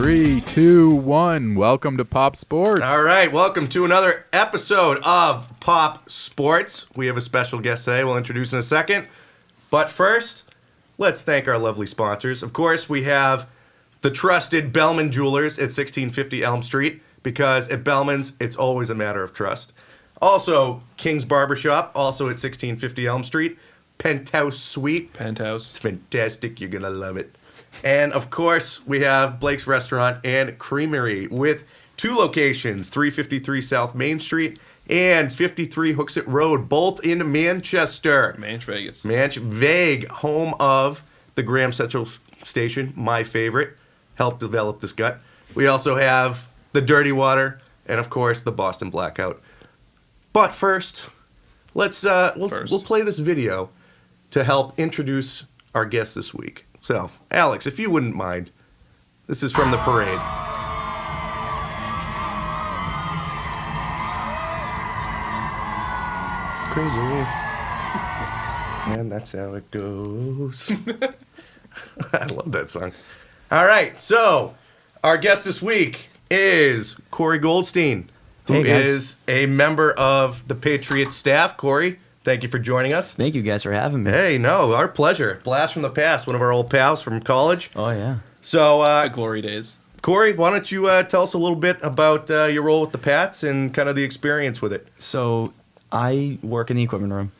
3, 2, 1. Welcome to Pop Sports. All right, welcome to another episode of Pop Sports. We have a special guest today we'll introduce in a second. But first, let's thank our lovely sponsors. Of course, we have the trusted Bellman Jewelers at 1650 Elm Street, because at Bellman's, it's always a matter of trust. Also, King's Barbershop, also at 1650 Elm Street. Penthouse Suite. Penthouse. It's fantastic. You're going to love it. And, of course, we have Blake's Restaurant and Creamery with 2 locations, 353 South Main Street and 53 Hooksett Road, both in Manchester. Manch Vegas. Manch Veg, home of the Graham Central Station, my favorite. Helped develop this gut. We also have the Dirty Water and, of course, the Boston Blackout. But first, we'll play this video to help introduce our guest this week. So, Alex, if you wouldn't mind, this is from the parade. Crazy. And that's how it goes. I love that song. All right, so our guest this week is Corey Goldstein, who is a member of the Patriots staff. Corey, thank you for joining us. Thank you guys for having me. Hey, no, our pleasure. Blast from the past, one of our old pals from college. Oh, yeah. So, The glory days. Corey, why don't you tell us a little bit about your role with the Pats and kind of the experience with it? So I work in the equipment room,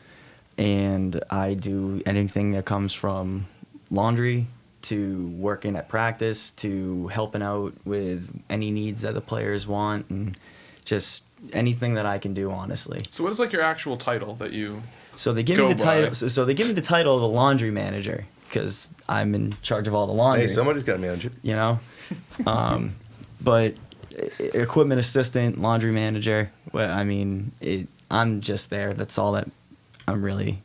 and I do anything that comes from laundry to working at practice to helping out with any needs that the players want and just anything that I can do, honestly. So what is like your actual title that you So they give go me the by? title. So they give me the title of the laundry manager because I'm in charge of all the laundry. Hey, somebody's got to manage it. You know, but equipment assistant, laundry manager. Well, I mean, I'm just there. That's all that I'm really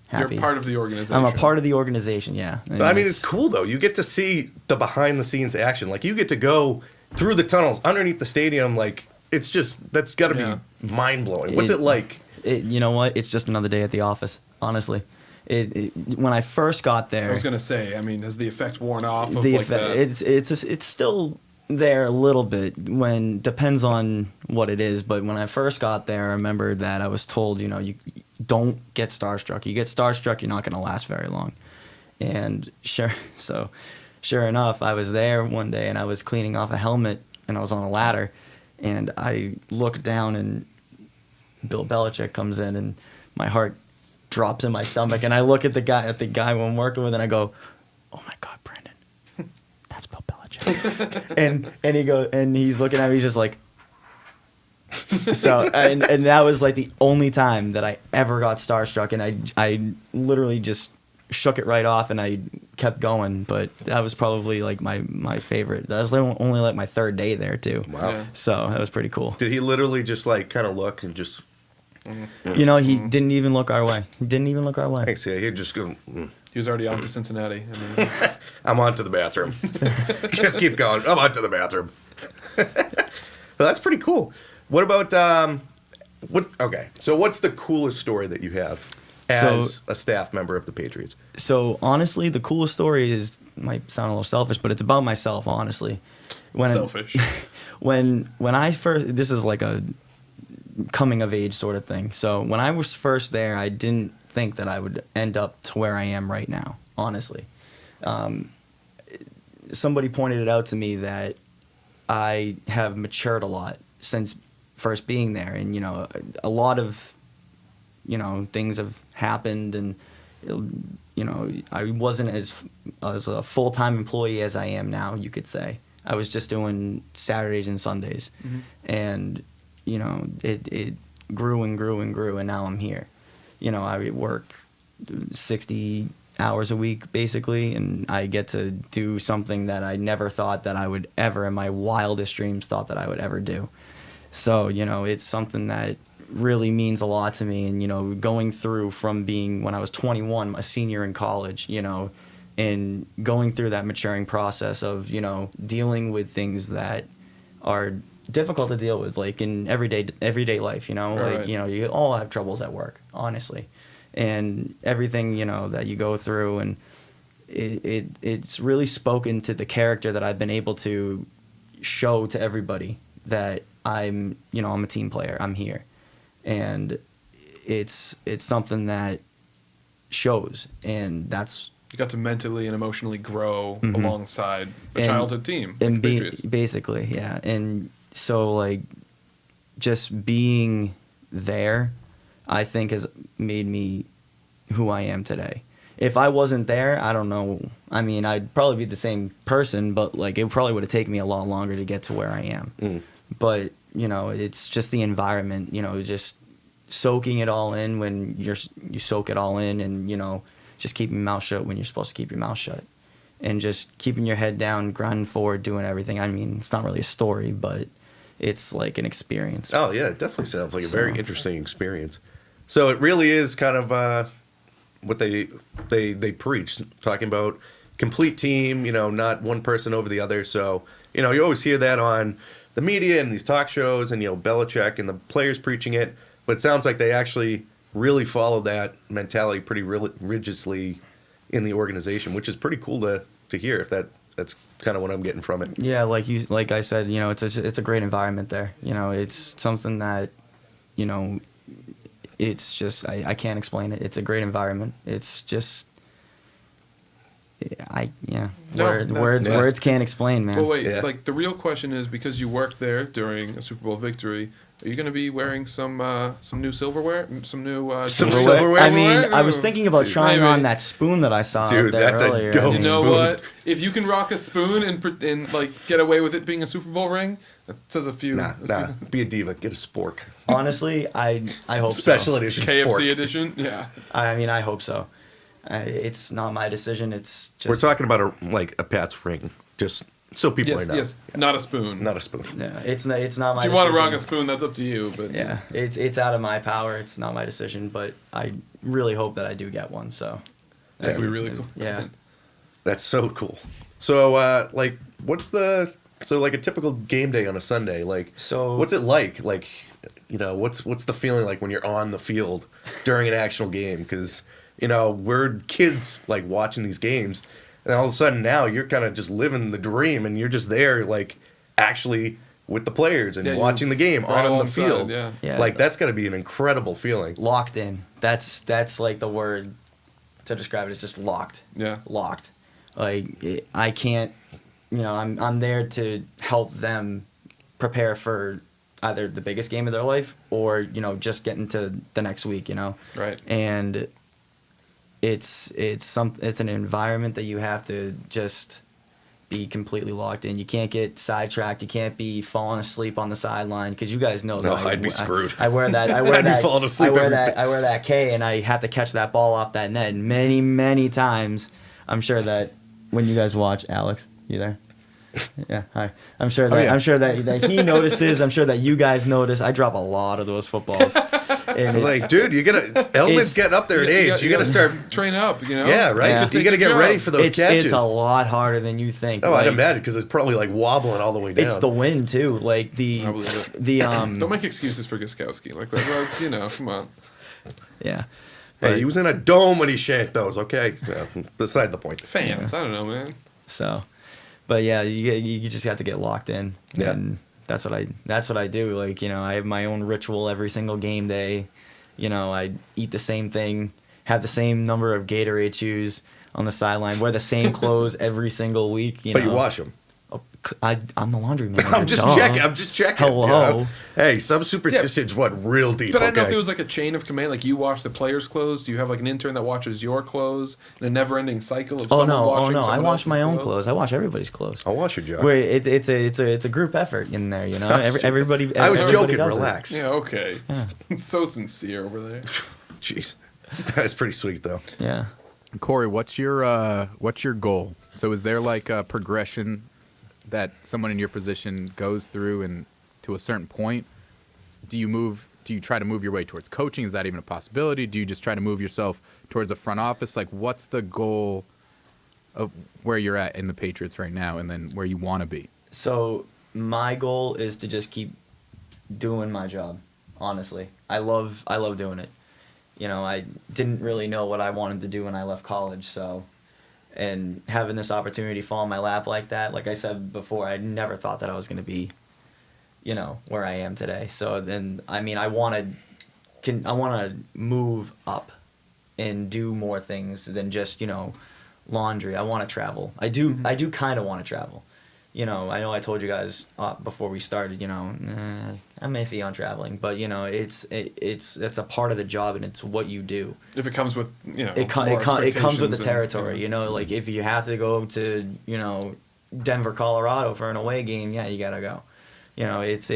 happy. You're part of the organization. I'm a part of the organization. Yeah. And I mean, it's cool though. You get to see the behind-the-scenes action. Like, you get to go through the tunnels underneath the stadium. Like, it's just that's got to be mind-blowing. What's it like? You know what? It's just another day at the office. Honestly, when I first got there, I was gonna say. I mean, has the effect worn off? Of the like effect, that? it's still there a little bit. When depends on what it is. But when I first got there, I remember that I was told, you know, you don't get starstruck. You get starstruck, you're not going to last very long. And sure enough, I was there one day and I was cleaning off a helmet and I was on a ladder and I looked down and Bill Belichick comes in and my heart drops in my stomach and I look at the guy I'm working with and I go, "Oh my God, Brandon, that's Bill Belichick." and he's looking at me, he's just like, so and that was like the only time that I ever got starstruck, and I literally just shook it right off and I kept going. But that was probably like my favorite. That was only like my 3rd day there too. Wow. Yeah. So that was pretty cool. Did he literally just like kind of look and just? You know, he didn't even look our way. Thanks. Yeah, he'd just go. He was already off to Cincinnati. I mean, I'm on to the bathroom. Just keep going. I'm on to the bathroom. Well, that's pretty cool. What about Okay, so what's the coolest story that you have as a staff member of the Patriots? So honestly, the coolest story might sound a little selfish, but it's about myself. Honestly, selfish. When I first, this is like a coming of age sort of thing. So when I was first there, I didn't think that I would end up to where I am right now. Honestly, somebody pointed it out to me that I have matured a lot since first being there, and you know, a lot of, you know, things have happened, and you know, I wasn't as a full-time employee as I am now, you could say. I was just doing Saturdays and Sundays, and you know, it grew and grew and grew, and now I'm here. You know, I work 60 hours a week basically, and I get to do something that I never thought that I would ever, in my wildest dreams, thought that I would ever do. So, you know, it's something that really means a lot to me. And, you know, going through from being, when I was 21, a senior in college, you know, and going through that maturing process of, you know, dealing with things that are difficult to deal with, like in everyday life, you know, Right. like, you know, you all have troubles at work, honestly, and everything, you know, that you go through, and it's really spoken to the character that I've been able to show to everybody, that I'm a team player. I'm here, and it's something that shows, and that's. You got to mentally and emotionally grow alongside a And- childhood team. And like the Patriots. basically, yeah. And so, like, just being there, I think, has made me who I am today. If I wasn't there, I don't know. I mean, I'd probably be the same person, but, like, it probably would have taken me a lot longer to get to where I am. But, it's just the environment, just soaking it all in when you soak it all in, and, just keeping your mouth shut when you're supposed to keep your mouth shut. And just keeping your head down, grinding forward, doing everything. I mean, it's not really a story, but it's like an experience. Oh yeah, it definitely sounds like a very interesting experience. So it really is kind of what they preach, talking about complete team. Not one person over the other. So you always hear that on the media and these talk shows, and Belichick and the players preaching it. But it sounds like they actually really follow that mentality pretty religiously in the organization, which is pretty cool to hear. If that's kind of what I'm getting from it. Yeah, like I said, it's a great environment there. It's something that, it's just I can't explain it. It's a great environment. It's just words can't explain, man. Well, wait, Yeah. like the real question is, because you worked there during a Super Bowl victory, are you going to be wearing some new silverware, some new silverware? I mean, I was thinking about trying maybe. on that spoon that I saw Dude, out there that's a earlier. dope You know spoon. what? If you can rock a spoon and like get away with it being a Super Bowl ring, that says a few. Nah. Be a diva. Get a spork. Honestly, I hope Special so. edition KFC spork. edition, yeah. I mean, I hope so. It's not my decision. It's just We're talking about a Pat's ring, just so people Yes, know. yes, not a spoon. Not a spoon. Yeah, it's not my If decision. you want to rock a spoon, that's up to you. But Yeah, it's out of my power. It's not my decision, but I really hope that I do get one. So that'd be really cool. Yeah. That's so cool. So, what's a typical game day on a Sunday? So- what's it like? What's the feeling like when you're on the field during an actual game? Because, we're kids, watching these games, and all of a sudden now you're kind of just living the dream, and you're just there, actually with the players and Yeah, watching the game right on the alongside, field. yeah. Yeah. That's got to be an incredible feeling. Locked in. That's like the word to describe it. It's just locked. Yeah. Locked. I can't. I'm there to help them prepare for either the biggest game of their life or just get into the next week. Right. And it's an environment that you have to just be completely locked in. You can't get sidetracked. You can't be falling asleep on the sideline, because you guys know that. No, I'd be screwed. I wear that. I wear I'd be that. falling asleep I wear every that. I wear that K, and I have to catch that ball off that net many times. I'm sure that when you guys watch, Alex, you there? Yeah, hi. I'm sure that yeah. I'm sure that he notices. I'm sure that you guys notice. I drop a lot of those footballs. And I was like, dude, Edelman's getting up there in age. You got to start. train up. Yeah, right. Yeah. You got to get ready for those catches. It's a lot harder than you think. Oh, I'd imagine, because it's probably wobbling all the way down. It's the wind too. Like I believe it. Don't make excuses for Gostkowski. Like that's come on. yeah. Hey, he was in a dome when he shanked those. Okay, yeah, beside the point. Fans, I don't know, man. So, but yeah, you just have to get locked in. Yeah. And that's what I do. I have my own ritual every single game day. I eat the same thing, have the same number of Gatorade shoes on the sideline, wear the same clothes every single week. But you wash them. I'm the laundry man. I'm just checking. Hello. Hey, some superstitions went real deep. But I don't know if okay? there was a chain of command. Like you wash the players' clothes. Do you have an intern that washes your clothes in a never-ending cycle of someone washing I someone wash else's my own clothes. I wash everybody's clothes. I'll wash your job. Where it's a group effort in there. Everybody. I was everybody joking. does it. Relax. Yeah, okay. Yeah. It's so sincere over there. Jeez, that's pretty sweet though. Yeah. Corey, what's your goal? So is there a progression that someone in your position goes through, and to a certain point, do you try to move your way towards coaching? Is that even a possibility? Do you just try to move yourself towards a front office? What's the goal of where you're at in the Patriots right now, and then where you want to be? So my goal is to just keep doing my job. Honestly, I love doing it. I didn't really know what I wanted to do when I left college, so and having this opportunity fall in my lap like that, like I said before, I never thought that I was going to be, you know, where I am today. So then, I mean, I want to move up and do more things than just, you know, laundry. I want to travel. I do kind of want to travel. You know I told you guys before we started, you know, I'm iffy on traveling, but you know, it's a part of the job, and it's what you do. If it comes with, you know, It comes with the expectations territory. and, You know, like if you have to go to, you know, Denver, Colorado for an away game, yeah, you gotta go. You know, it's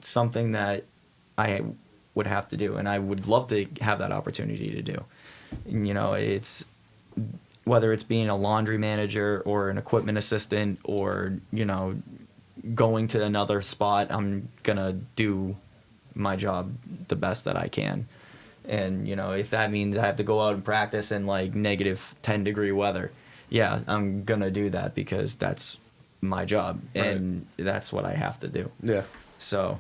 something that I would have to do, and I would love to have that opportunity to do. And, you know, it's whether it's being a laundry manager or an equipment assistant or, you know, going to another spot, I'm gonna do my job the best that I can. And, you know, if that means I have to go out and practice in like negative 10-degree weather, yeah, I'm gonna do that because that's my job, and that's what I have to do. Yeah. So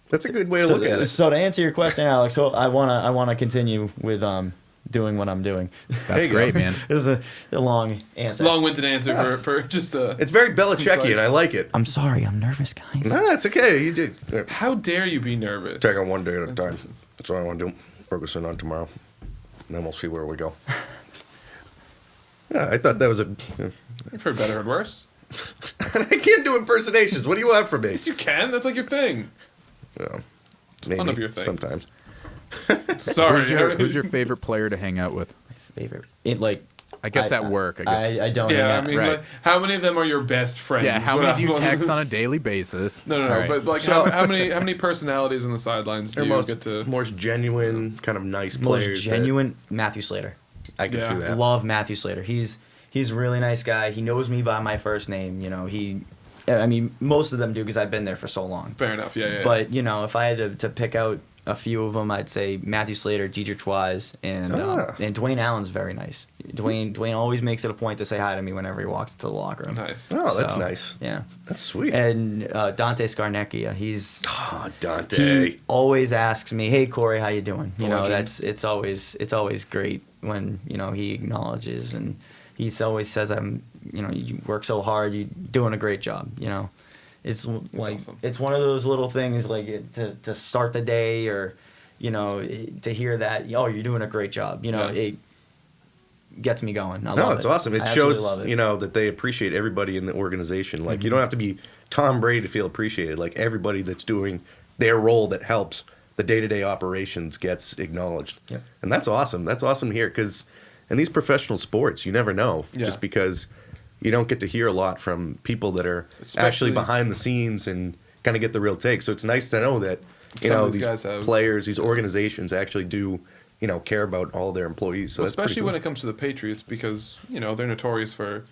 That's a good way to look at it. So to answer your question, Alex, so I wanna continue with doing what I'm doing. That's great, man. This is a long answer. long-winded answer for just a. It's very Belichickian. I like it. I'm sorry, I'm nervous, guys. No, it's okay. You did. How dare you be nervous? Take it one day at a time. That's what I want to do. Focusing on tomorrow. And then we'll see where we go. Yeah, I thought that was a... I've heard better and worse. I can't do impersonations. What do you want from me? Yes, you can. That's like your thing. Well, one of your things. Sometimes. Sorry. Who's your favorite player to hang out with? Favorite. I guess at work. I guess. I don't. Yeah, hang I out. mean, Right. like, how many of them are your best friends? Yeah, how What many do you I'm- text on a daily basis? No, All right. but like, So- how many personalities on the sidelines do They're you get to? most genuine, kind of nice Most players. genuine Matthew Slater. I can Yeah. see that. Love Matthew Slater. He's a really nice guy. He knows me by my first name. You know, I mean, most of them do because I've been there for so long. Fair enough. Yeah. But you know, if I had to pick out a few of them, I'd say Matthew Slater, Dietrich Wise, and Dwayne Allen's very nice. Dwayne always makes it a point to say hi to me whenever he walks into the locker room. Nice. Oh, that's So, nice. Yeah. That's sweet. And Dante Scarnecchia, Oh, Dante. he always asks me, "Hey Corey, how you doing?" You know, Legend. it's always great when, you know, he acknowledges, and he always says, you know, you work so hard, you're doing a great job. You know, it's like awesome. it's one of those little things like to start the day, or you know, to hear that, oh, you're doing a great job. You know, Yeah. it gets me going. I No, love it's it. awesome. It I absolutely shows, love it. you know, that they appreciate everybody in the organization. Like, you don't have to be Tom Brady to feel appreciated. Like, everybody that's doing their role that helps the day-to-day operations gets acknowledged. Yeah. And that's awesome. That's awesome to hear, because in these professional sports, you never know. Yeah. Just because you don't get to hear a lot from people that are Especially- actually behind the scenes and kind of get the real take. So it's nice to know that, you Some know, of these these guys have- players, these organizations actually do, you know, care about all their employees. So Well, that's pretty especially cool. when it comes to the Patriots, because you know they're notorious for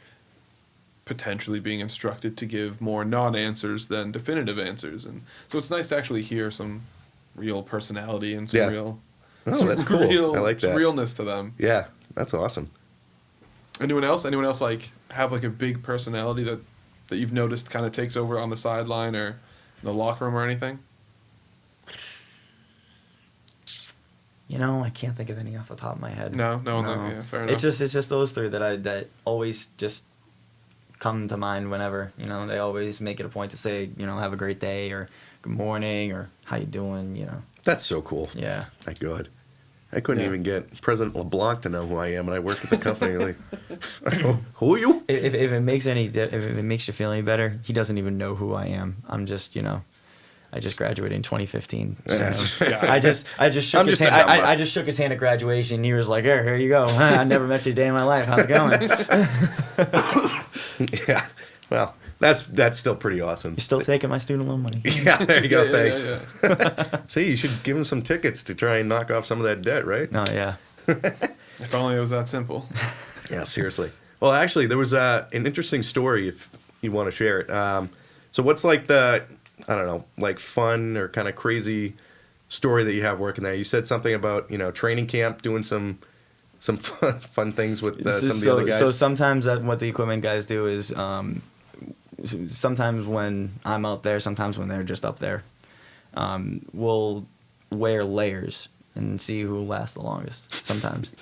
potentially being instructed to give more non-answers than definitive answers, and so it's nice to actually hear some real personality and some Yeah. real. Oh, some that's cool. real- I like some that. realness to them. Yeah, that's awesome. Anyone else? Anyone else like have like a big personality that you've noticed kind of takes over on the sideline or in the locker room or anything? You know, I can't think of any off the top of my head. No, yeah, fair enough. It's just those three that always just come to mind whenever, you know, they always make it a point to say, you know, have a great day, or good morning, or how you doing, you know. That's so cool. Yeah. My God. I couldn't Yeah. even get President LeBlanc to know who I am, and I work at the company. Like, who are you? If it makes if it makes you feel any better, he doesn't even know who I am. I'm just, you know, I just graduated in 2015. So I just shook I'm his just a hand. number. I just shook his hand at graduation. He was like, "Here you go. I never met you a day in my life. How's it going? Yeah. Well, that's still pretty awesome. You're still taking my student loan money." Yeah, there you go. Yeah, Thanks. yeah. See, you should give him some tickets to try and knock off some of that debt, right? No, yeah. If only it was that simple. Yeah, seriously. Well, actually, there was an interesting story if you want to share it. So what's like the, I don't know, like fun or kind of crazy story that you have working there? You said something about, you know, training camp, doing some fun things with some of the other guys. So sometimes what the equipment guys do is sometimes when I'm out there, sometimes when they're just up there, we'll wear layers and see who lasts the longest sometimes.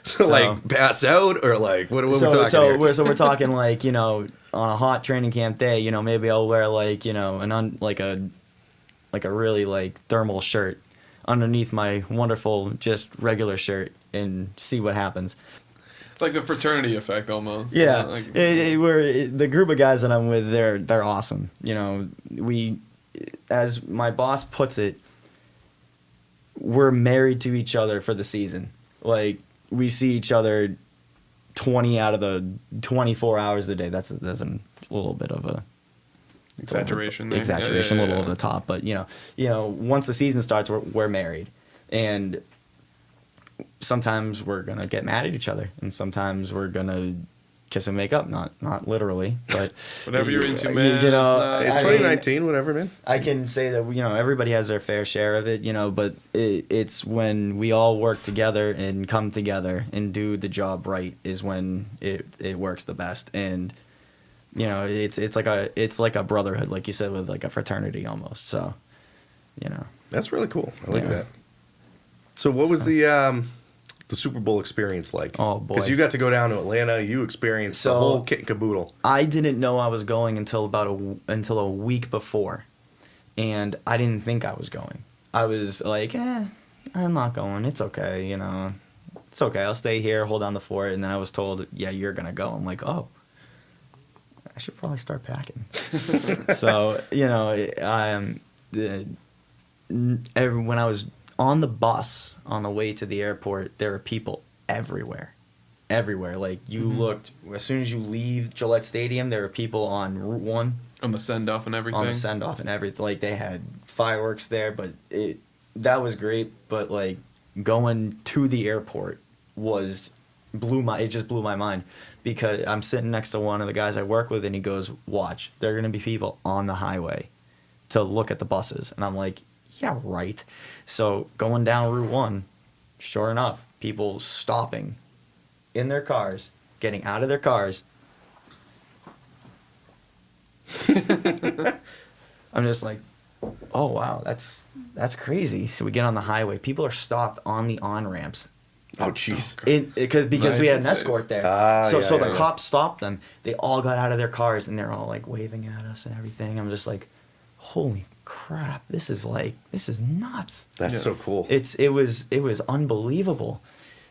So, like, pass out, or like, what are we talking here? We're talking like, on a hot training camp day, maybe I'll wear like, like a really like thermal shirt underneath my wonderful just regular shirt and see what happens. It's like the fraternity effect almost. Yeah, Like, the group of guys that I'm with, they're awesome. We, as my boss puts it, we're married to each other for the season. Like, we see each other 20 out of the 24 hours of the day. That's a little bit of a exaggeration there. Exaggeration, Yeah. a little over the top. But once the season starts, we're married, and sometimes we're gonna get mad at each other, and sometimes we're gonna kiss and make up. Not literally, but Whatever you're into, man. It's I mean, 2019, whatever, man. I can say that everybody has their fair share of it, but it's when we all work together and come together and do the job right is when it works the best. And it's like a brotherhood, like you said, with like a fraternity almost. So, That's really cool. I like Yeah. that. So, what was the Super Bowl experience like? Oh, boy. Because you got to go down to Atlanta. You experienced the So- whole kit and caboodle. I didn't know I was going until a week before, and I didn't think I was going. I was like, I'm not going. It's okay, It's okay. I'll stay here, hold down the fort. And then I was told, yeah, you're gonna go. I'm like, oh, I should probably start packing. So when I was on the bus on the way to the airport, there were people everywhere. Like, you looked, as soon as you leave Gillette Stadium, there were people on Route 1. On the send off and everything. On the send off and everything. Like, they had fireworks there, but that was great. But like, going to the airport it just blew my mind, because I'm sitting next to one of the guys I work with, and he goes, watch, there are going to be people on the highway to look at the buses. And I'm like, yeah, right. So going down Route 1, sure enough, people stopping in their cars, getting out of their cars. I'm just like, oh wow, that's crazy. So we get on the highway. People are stopped on the on-ramps. Oh, jeez. Because Nice we had and an safe. escort there. Yeah, So the yeah. cops stopped them. They all got out of their cars, and they're all like waving at us and everything. I'm just like, holy crap, this is nuts. That's Yeah. so cool. It was unbelievable.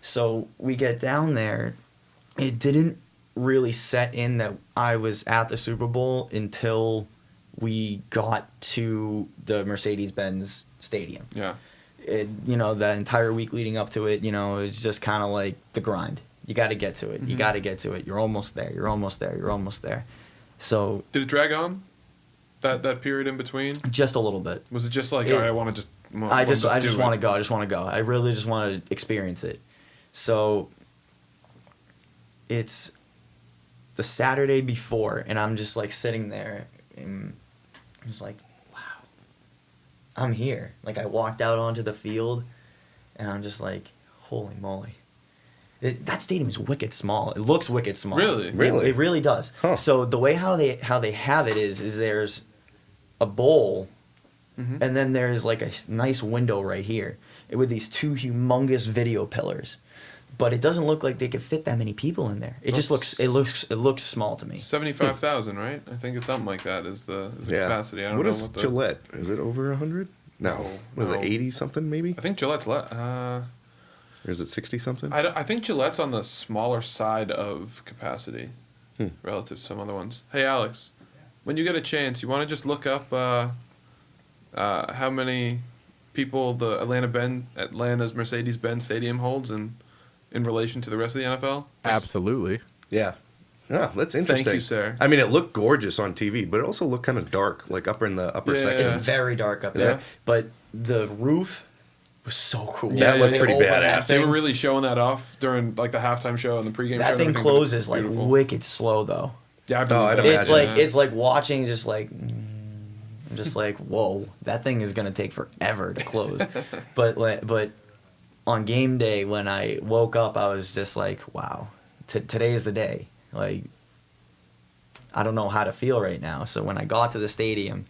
So we get down there. It didn't really set in that I was at the Super Bowl until we got to the Mercedes-Benz Stadium. Yeah. The entire week leading up to it, it was just kind of like the grind. You got to get to it. You got to get to it. You're almost there. You're almost there. You're almost there. So Did it drag on? That period in between? just a little bit. Was it just like, It- all right, I want to just. I just do want to it? go. I just want to go. I really just want to experience it. So it's the Saturday before, and I'm just like sitting there, and I'm just like, wow, I'm here. Like, I walked out onto the field, and I'm just like, holy moly. That stadium is wicked small. It looks wicked small. Really? Really? It really does. Huh. So the way how they have it is there's a bowl, Mhm. and then there's like a nice window right here with these two humongous video pillars. But it doesn't look like they could fit that many people in there. It just looks small to me. 75,000, right? I think it's something like that is the Yeah. capacity. I don't What know is what the. Gillette? Is it over 100? No. What is No. it, 80 something maybe? I think Gillette's Or is it 60 something? I think Gillette's on the smaller side of capacity relative to some other ones. Hey, Alex, when you get a chance, you want to just look up how many people the Atlanta's Mercedes-Benz Stadium holds in relation to the rest of the NFL? Absolutely. Yeah. Yeah, that's interesting. you, sir. I mean, it looked gorgeous on TV, but it also looked kind of dark, like up in the upper Yeah. section. It's very dark up Yeah. there. But the roof was so cool. That looked They pretty opened badass. They thing. were really showing that off during like the halftime show and the pregame show. That and thing everything, but closes it's like beautiful. wicked slow though. Yeah, I Oh, believe I'd that. imagine. Yeah. It's like watching just like I'm just like, whoa, that thing is gonna take forever to close. but on game day when I woke up, I was just like, wow, today is the day. Like, I don't know how to feel right now. So when I got to the stadium,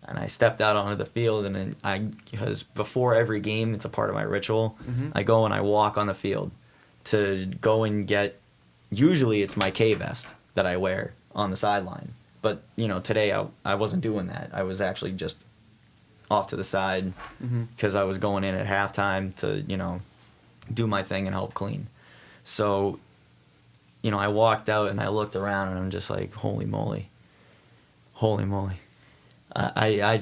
And I stepped out onto the field, and then because before every game, it's a part of my ritual. I go and I walk on the field to go and get. Usually, it's my K vest that I wear on the sideline. But today I wasn't doing that. I was actually just off to the side because I was going in at halftime to do my thing and help clean. So, I walked out and I looked around and I'm just like, holy moly. I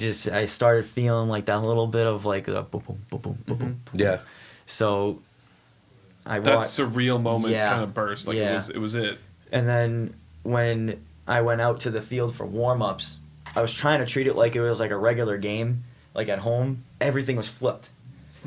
started feeling like that little bit of like a boom, boom, boom, boom, boom, boom. Yeah. So That surreal moment kind of burst. Like it was it. And then when I went out to the field for warm-ups, I was trying to treat it like it was like a regular game, like at home. Everything was flipped.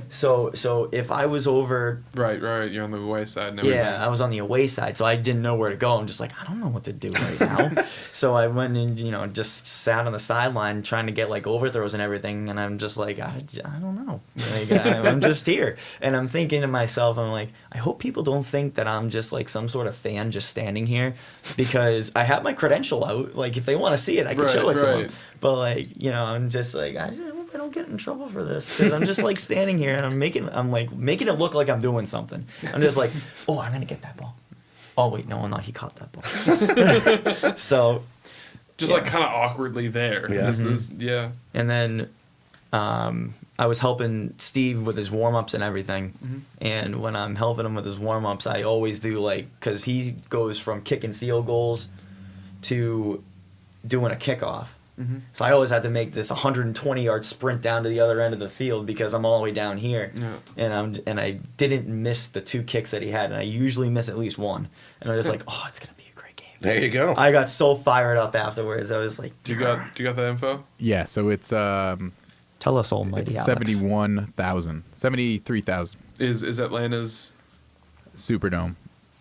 So if I was over... Right, you're on the away side and everything. Yeah, I was on the away side, so I didn't know where to go. I'm just like, I don't know what to do right now. So I went and, just sat on the sideline trying to get, like, overthrows and everything, and I'm just like, I don't know. Like, I'm just here. And I'm thinking to myself, I'm like, I hope people don't think that I'm just, like, some sort of fan just standing here, because I have my credential out. Like, if they want to see it, I can show it to them. But, like, I'm just like, I don't get in trouble for this, because I'm just like standing here and I'm making it look like I'm doing something. I'm just like, oh, I'm gonna get that ball. Oh wait, no, he caught that ball. So just like kind of awkwardly there. Yeah. And then I was helping Steve with his warm-ups and everything. And when I'm helping him with his warm-ups, I always do because he goes from kicking field goals to doing a kickoff. So I always had to make this 120-yard sprint down to the other end of the field because I'm all the way down here, and I didn't miss the 2 kicks that he had, and I usually miss at least one, and I was like, oh, it's gonna be a great game. There you go. I got so fired up afterwards. I was like, do you got that info? Yeah, so it's tell us, almighty it's Alex. 73,000 Is Atlanta's Superdome.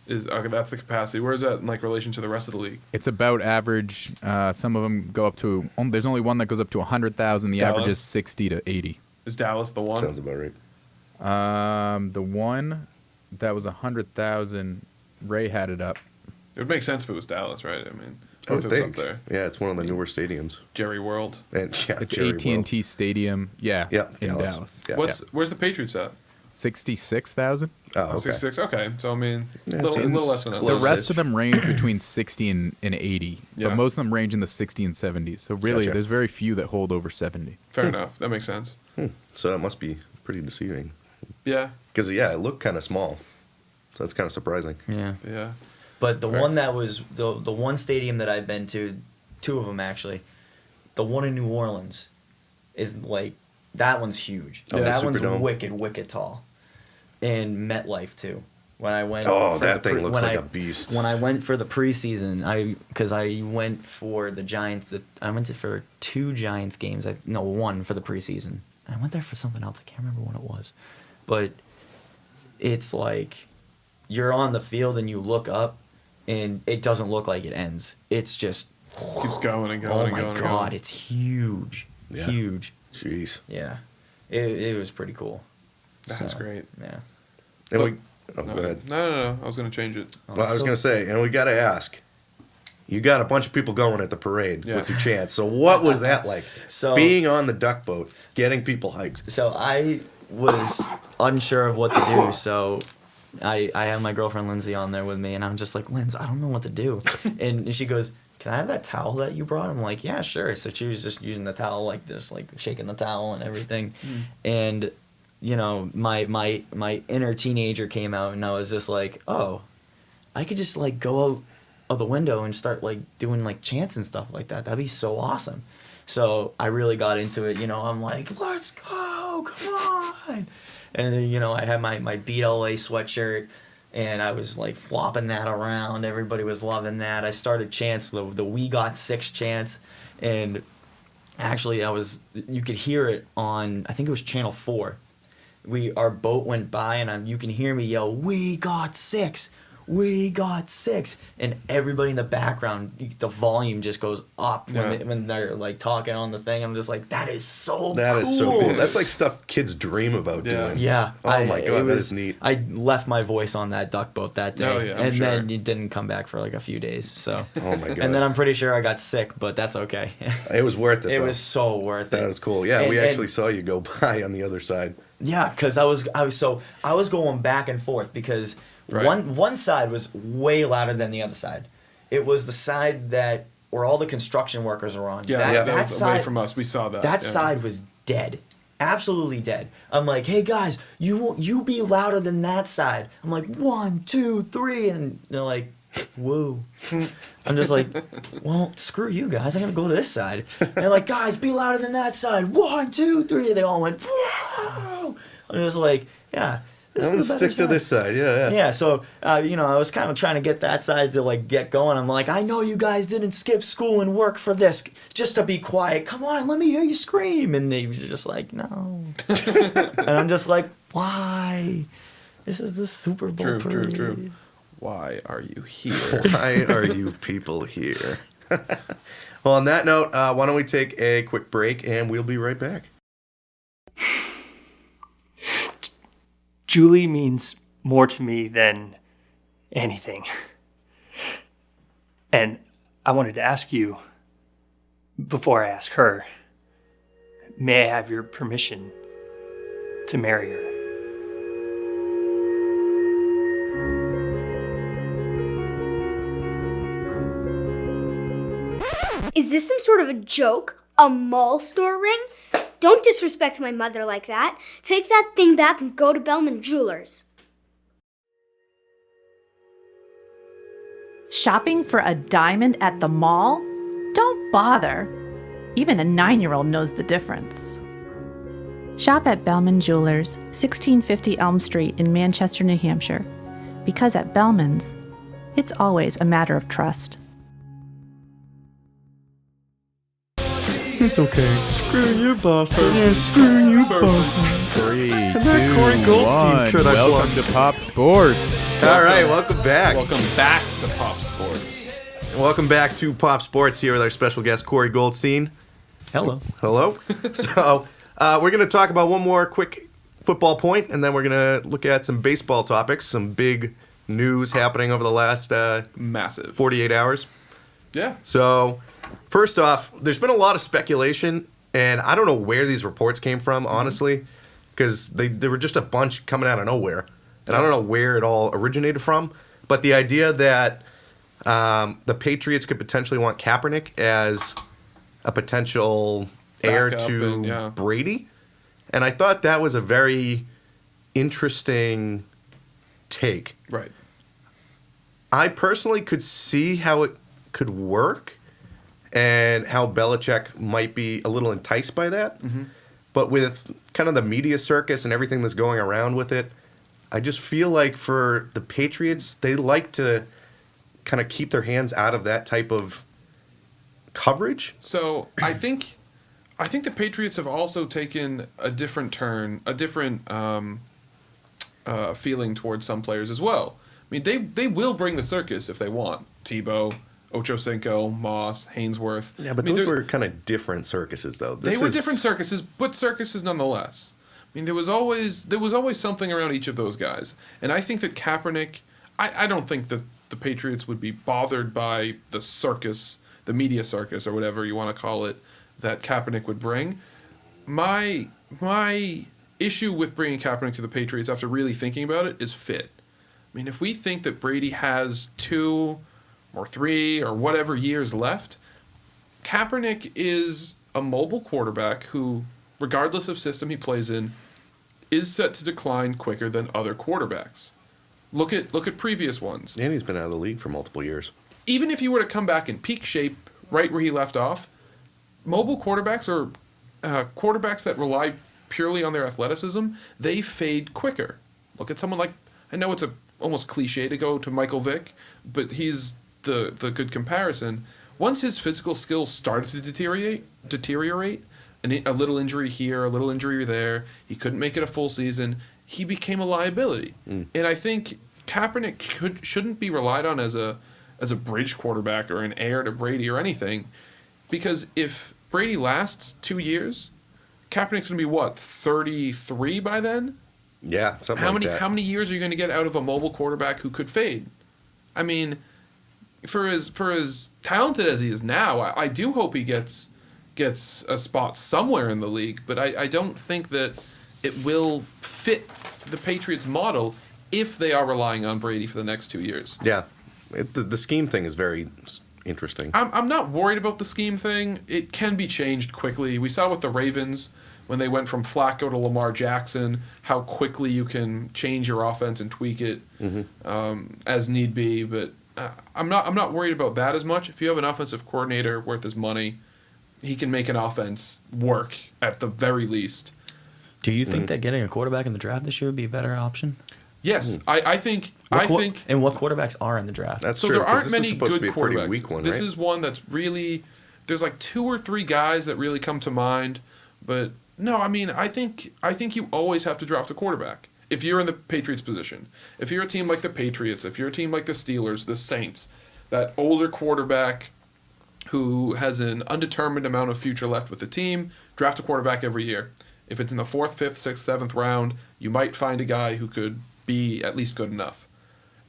Okay, that's the capacity. Where is that in relation to the rest of the league? It's about average. Some of them go up to. There's only one that goes up to 100,000. The average is 60 to 80. Is Dallas the one? Sounds about right. The one that was 100,000. Ray had it up. It would make sense if it was Dallas, right? I mean, I would if it was think. up there. Yeah, it's one of the newer stadiums. Jerry World. And It's Jerry AT&T Stadium. Yeah. In Dallas. Yeah. Where's the Patriots at? 66,000. Oh, okay. 66. Okay, so I mean, Yeah, a little less than that. The rest of them range between 60 and 80, Yeah. but most of them range in the 60 and 70. So really, Gotcha. there's very few that hold over 70. Fair enough. That makes sense. So that must be pretty deceiving. Yeah. Because, it looked kind of small. So that's kind of surprising. Yeah. But the Fair. one that was the one stadium that I've been to, 2 of them actually, the one in New Orleans is that one's huge. Oh, That the one's Superdome? wicked tall. And MetLife too. When I went, Oh, that thing looks like a beast. When I went for the preseason, because I went for the Giants. I went for 2 Giants games. One for the preseason. I went there for something else. I can't remember what it was, but it's like you're on the field and you look up, and it doesn't look like it ends. It's just Keeps going and going oh and my going. god, and going. it's huge, Yeah. huge. Jeez. Yeah, it was pretty cool. That's So, great. Yeah. And No, go ahead. No. I was going to change it. Well, I was going to say, and we got to ask. You got a bunch of people going at the parade with your chants. So what was that like? So- being on the duck boat, getting people hyped. So I was unsure of what to do, so I had my girlfriend Lindsay on there with me, and I'm just like, Linz, I don't know what to do. And she goes, can I have that towel that you brought? I'm like, yeah, sure. So she was just using the towel like this, like shaking the towel and everything. And, my inner teenager came out, and I was just like, oh, I could just go out of the window and start doing chants and stuff like that. That'd be so awesome. So I really got into it. I'm like, let's go, come on. And then, I had my Beat LA sweatshirt, and I was flopping that around. Everybody was loving that. I started chants, the We Got 6 chants, and actually you could hear it on, I think it was Channel 4. Our boat went by, and you can hear me yell, "We got 6, we got 6. And everybody in the background, the volume just goes up when they're like talking on the thing. I'm just like, that is so cool. That is so cool. That's like stuff kids dream about doing. Yeah. Oh my God, that is neat. I left my voice on that duck boat that day. Oh, yeah, I'm and sure. then it didn't come back for like a few days. So. Oh my God. And then I'm pretty sure I got sick, but that's okay. It was worth it, It though. was so worth it. That was cool. Yeah, And- we and- actually saw you go by on the other side. Yeah, because I was going back and forth because Right. one side was way louder than the other side. It was the side that where all the construction workers are on. Yeah, that, that was side away from us. We saw that. That yeah. side was dead, absolutely dead. I'm like, hey guys, you be louder than that side. I'm like 1, 2, 3, and they're like, whoa. I'm just like, well, screw you guys. I'm gonna go to this side. And they're like, guys, be louder than that side. 1, 2, 3. And they all went, whoa. I'm just like, yeah. This I'm going is to the stick better to side. this side. Yeah. Yeah, so I was kind of trying to get that side to like get going. I'm like, I know you guys didn't skip school and work for this just to be quiet. Come on, let me hear you scream. And they were just like, no. And I'm just like, why? This is the Super Bowl parade. True. Why are you here? Why are you people here? Well, on that note, why don't we take a quick break and we'll be right back. Julie means more to me than anything. And I wanted to ask you, before I ask her, may I have your permission to marry her? Is this some sort of a joke? A mall store ring? Don't disrespect my mother like that. Take that thing back and go to Bellman Jewelers. Shopping for a diamond at the mall? Don't bother. Even a 9-year-old knows the difference. Shop at Bellman Jewelers, 1650 Elm Street in Manchester, New Hampshire. Because at Bellman's, it's always a matter of trust. It's okay. Screw you, Boston. Yeah, screw you, Boston. 3, 2, that Corey Goldstein 1. could I Welcome plug? to Pop Sports. All right, welcome back. Welcome back to Pop Sports. Welcome back to Pop Sports here with our special guest, Corey Goldstein. Hello. Hello. So we're going to talk about one more quick football point, and then we're going to look at some baseball topics, some big news happening over the last Massive. 48 hours. Yeah. So, first off, there's been a lot of speculation, and I don't know where these reports came from, honestly, because they were just a bunch coming out of nowhere, and I don't know where it all originated from. But the idea that the Patriots could potentially want Kaepernick as a potential heir Backup to and, yeah. Brady, and I thought that was a very interesting take. Right. I personally could see how it could work and how Belichick might be a little enticed by that. Mm-hmm. But with kind of the media circus and everything that's going around with it, I just feel like for the Patriots, they like to kind of keep their hands out of that type of coverage. So I think the Patriots have also taken a different turn, a different feeling towards some players as well. I mean, they will bring the circus if they want. Tebow, Ochocinco, Moss, Hainsworth. Yeah, but I mean, those they're- were kind of different circuses, though. They were different circuses, but circuses nonetheless. I mean, there was always something around each of those guys, and I think that Kaepernick. I don't think that the Patriots would be bothered by the circus, the media circus, or whatever you want to call it, that Kaepernick would bring. My issue with bringing Kaepernick to the Patriots, after really thinking about it, is fit. I mean, if we think that Brady has 2 or 3 or whatever years left, Kaepernick is a mobile quarterback who, regardless of system he plays in, is set to decline quicker than other quarterbacks. Look at previous ones. And he's been out of the league for multiple years. Even if he were to come back in peak shape right where he left off, mobile quarterbacks or quarterbacks that rely purely on their athleticism, they fade quicker. Look at someone like, I know it's almost cliche to go to Michael Vick, but he's the good comparison. Once his physical skills started to deteriorate, a little injury here, a little injury there, he couldn't make it a full season, he became a liability. And I think Kaepernick shouldn't be relied on as a bridge quarterback or an heir to Brady or anything, because if Brady lasts 2 years, Kaepernick's gonna be what, 33 by then? Yeah, something like that. How many years are you gonna get out of a mobile quarterback who could fade? I mean, for as talented as he is now, I do hope he gets a spot somewhere in the league, but I don't think that it will fit the Patriots model if they are relying on Brady for the next 2 years. Yeah, the scheme thing is very interesting. I'm not worried about the scheme thing. It can be changed quickly. We saw with the Ravens when they went from Flacco to Lamar Jackson, how quickly you can change your offense and tweak it as need be. But I'm not worried about that as much. If you have an offensive coordinator worth his money, he can make an offense work at the very least. Do you think that getting a quarterback in the draft this year would be a better option? Yes, I think. And what quarterbacks are in the draft? That's So true. there 'cause aren't this many is supposed good to be a pretty quarterbacks. weak one, This right? is one that's really. There's like 2 or 3 guys that really come to mind, but no, I mean, I think you always have to draft a quarterback if you're in the Patriots position. If you're a team like the Patriots, if you're a team like the Steelers, the Saints, that older quarterback who has an undetermined amount of future left with the team, draft a quarterback every year. If it's in the 4th, 5th, 6th, 7th round, you might find a guy who could be at least good enough.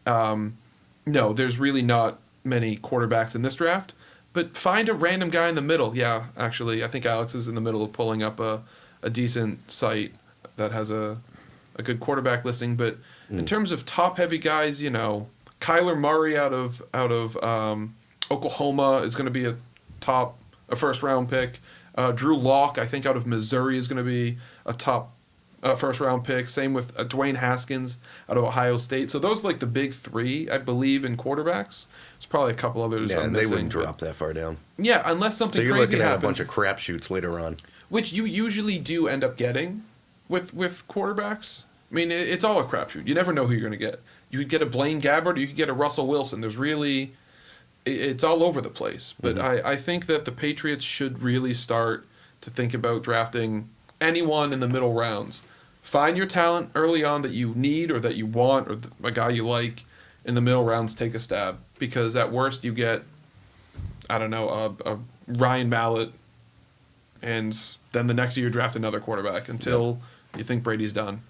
No, there's really not many quarterbacks in this draft, but find a random guy in the middle. Yeah, actually, I think Alex is in the middle of pulling up a decent site that has a good quarterback listing. But in terms of top-heavy guys, Kyler Murray out of Oklahoma is going to be a first-round pick. Drew Lock, I think, out of Missouri is going to be a top first-round pick. Same with Dwayne Haskins out of Ohio State. So those are like the big 3, I believe, in quarterbacks. There's probably a couple others Yeah, I'm and they missing, wouldn't but- drop that far down. Yeah, unless So something you're crazy looking at a happens, bunch of crapshoots later on. which you usually do end up getting with quarterbacks. I mean, it's all a crapshoot. You never know who you're going to get. You could get a Blaine Gabbert, or you could get a Russell Wilson. There's really... It's all over the place. But I think that the Patriots should really start to think about drafting anyone in the middle rounds. Find your talent early on that you need or that you want, or a guy you like. In the middle rounds, take a stab. Because at worst, you get, I don't know, a Ryan Mallett, and then the next year you draft another quarterback until you think Brady's done.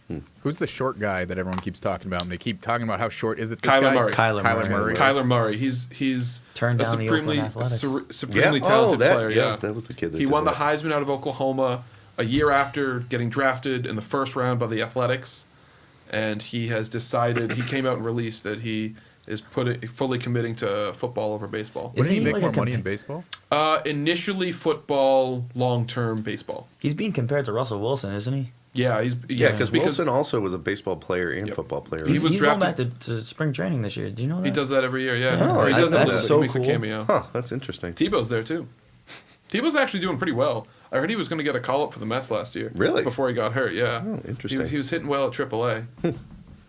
Who's the short guy that everyone keeps talking about? And they keep talking about how short is it? This Kyler guy? Murray. Kyler Murray. Kyler Murray. He's Turned a down the supremely Oakland Athletics. supremely talented player. Yeah, that was the kid that he did won that. the Heisman out of Oklahoma a year after getting drafted in the first round by the Athletics, and he has decided. He came out and released that he is fully committing to football over baseball. Wouldn't he Isn't he make like more a money compa- in baseball? Initially football, long-term baseball. He's being compared to Russell Wilson, isn't he? Yeah, Yeah, because Wilson also was a baseball player and Yep. football player. He He's, was he's going drafted- back to spring training this year. Do you know that? he does that every year. Yeah, Yeah. or he Oh, does it a that's little bit. so He makes a cool. cameo. Huh, that's interesting. Tebow's there too. Tebow's actually doing pretty well. I heard he was going to get a call up for the Mets last year. Really? Before he got hurt, yeah. Oh, interesting. He was hitting well at AAA. I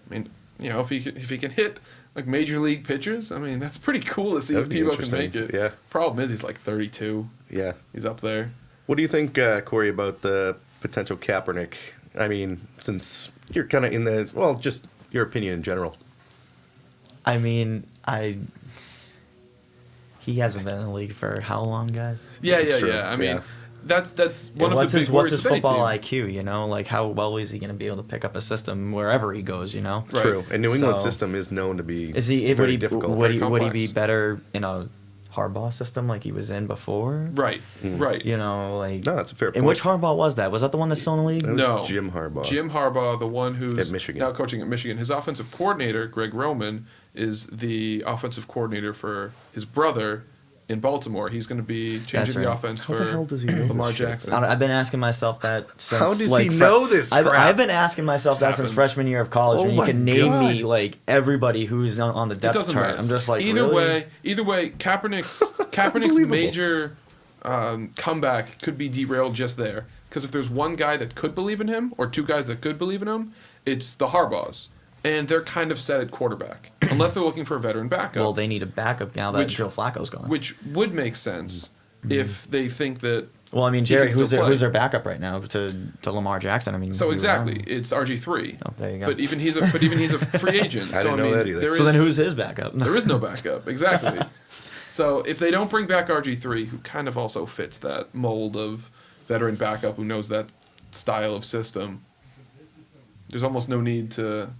mean, if he can hit like major league pitchers, I mean that's pretty cool to see if That'd be Tebow can interesting. make it. Yeah. Problem is he's like 32. Yeah. He's up there. What do you think, Corey, about the potential Kaepernick? I mean, since you're kind of in the, well, just your opinion in general. I mean, he hasn't been in the league for how long, guys? Yeah, That's yeah, true. yeah. I mean, Yeah. that's one of what's the big his what's worries his of any football team. IQ? You know, like how well is he going to be able to pick up a system wherever he goes? You know, Right. True. And New England's So- system is known to be is he very would he difficult. would very he, would he complex. be better in a Harbaugh system like he was in before? Right, right. You know, like No, that's a fair And point. which Harbaugh was that? Was that the one that's still in the league? That was No. Jim Harbaugh. Jim Harbaugh, the one who's At Michigan. now coaching at Michigan. His offensive coordinator, Greg Roman, is the offensive coordinator for his brother in Baltimore. He's going to be changing That's the right. offense How for the hell does he know this Lamar shit? Jackson. I've been asking myself that since. How does like, he know this crap? I've been asking myself that since happens. freshman year of college. Oh when you my can name me God. like everybody who's on the It depth doesn't chart. matter. I'm just like either really? way, Kaepernick's Unbelievable. major comeback could be derailed just there. Because if there's one guy that could believe in him, or 2 guys that could believe in him, it's the Harbaughs, and they're kind of set at quarterback, unless they're looking for a veteran backup. Well, they need a backup now that Which- Joe Flacco's gone. Which would make sense if they think that Well, I mean, he can Jerry, still play. who's their backup right now to Lamar Jackson? I mean, So who exactly, knows? it's RG3. Oh, there you go. But even he's a free agent. I so didn't I know mean, that either. there So then is- who's his backup? There is no backup. Exactly. So if they don't bring back RG3, who kind of also fits that mold of veteran backup who knows that style of system, there's almost no need to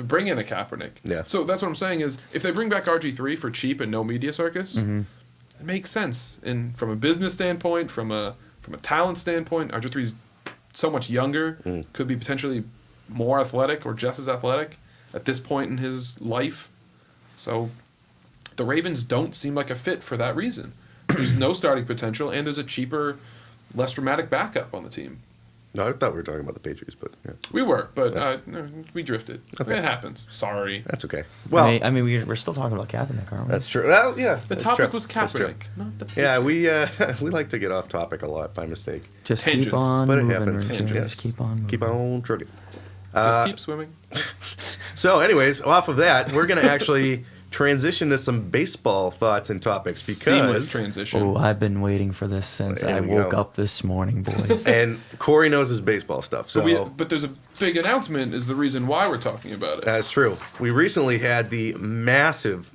bring in a Kaepernick. Yeah. So that's what I'm saying is if they bring back RG3 for cheap and no media circus, Mm-hmm. it makes sense. And from a business standpoint, from a talent standpoint, RG3's so much younger, could be potentially more athletic or just as athletic at this point in his life. So the Ravens don't seem like a fit for that reason. There's no starting potential, and there's a cheaper, less dramatic backup on the team. No, I thought we were talking about the Patriots, but yeah, We were, but no, we drifted. Okay. It happens. Sorry. that's okay. Well, I mean, we're still talking about Kaepernick, aren't we? that's true. Well, yeah, The that's topic true. was That's true. Kaepernick, not the Yeah, we like to get off topic a lot by mistake, Just Tangents. keep on but it moving, happens. Richard. Tangents. Just keep on moving. Keep on trucking. Just keep swimming. So, anyways, off of that, we're gonna actually transition to some baseball thoughts and topics Seamless because transition. Oh, I've been waiting for this since There I we woke go. up this morning, boys. and Corey knows his baseball stuff, so But there's a big announcement is the reason why we're talking about it. that's true. We recently had the massive,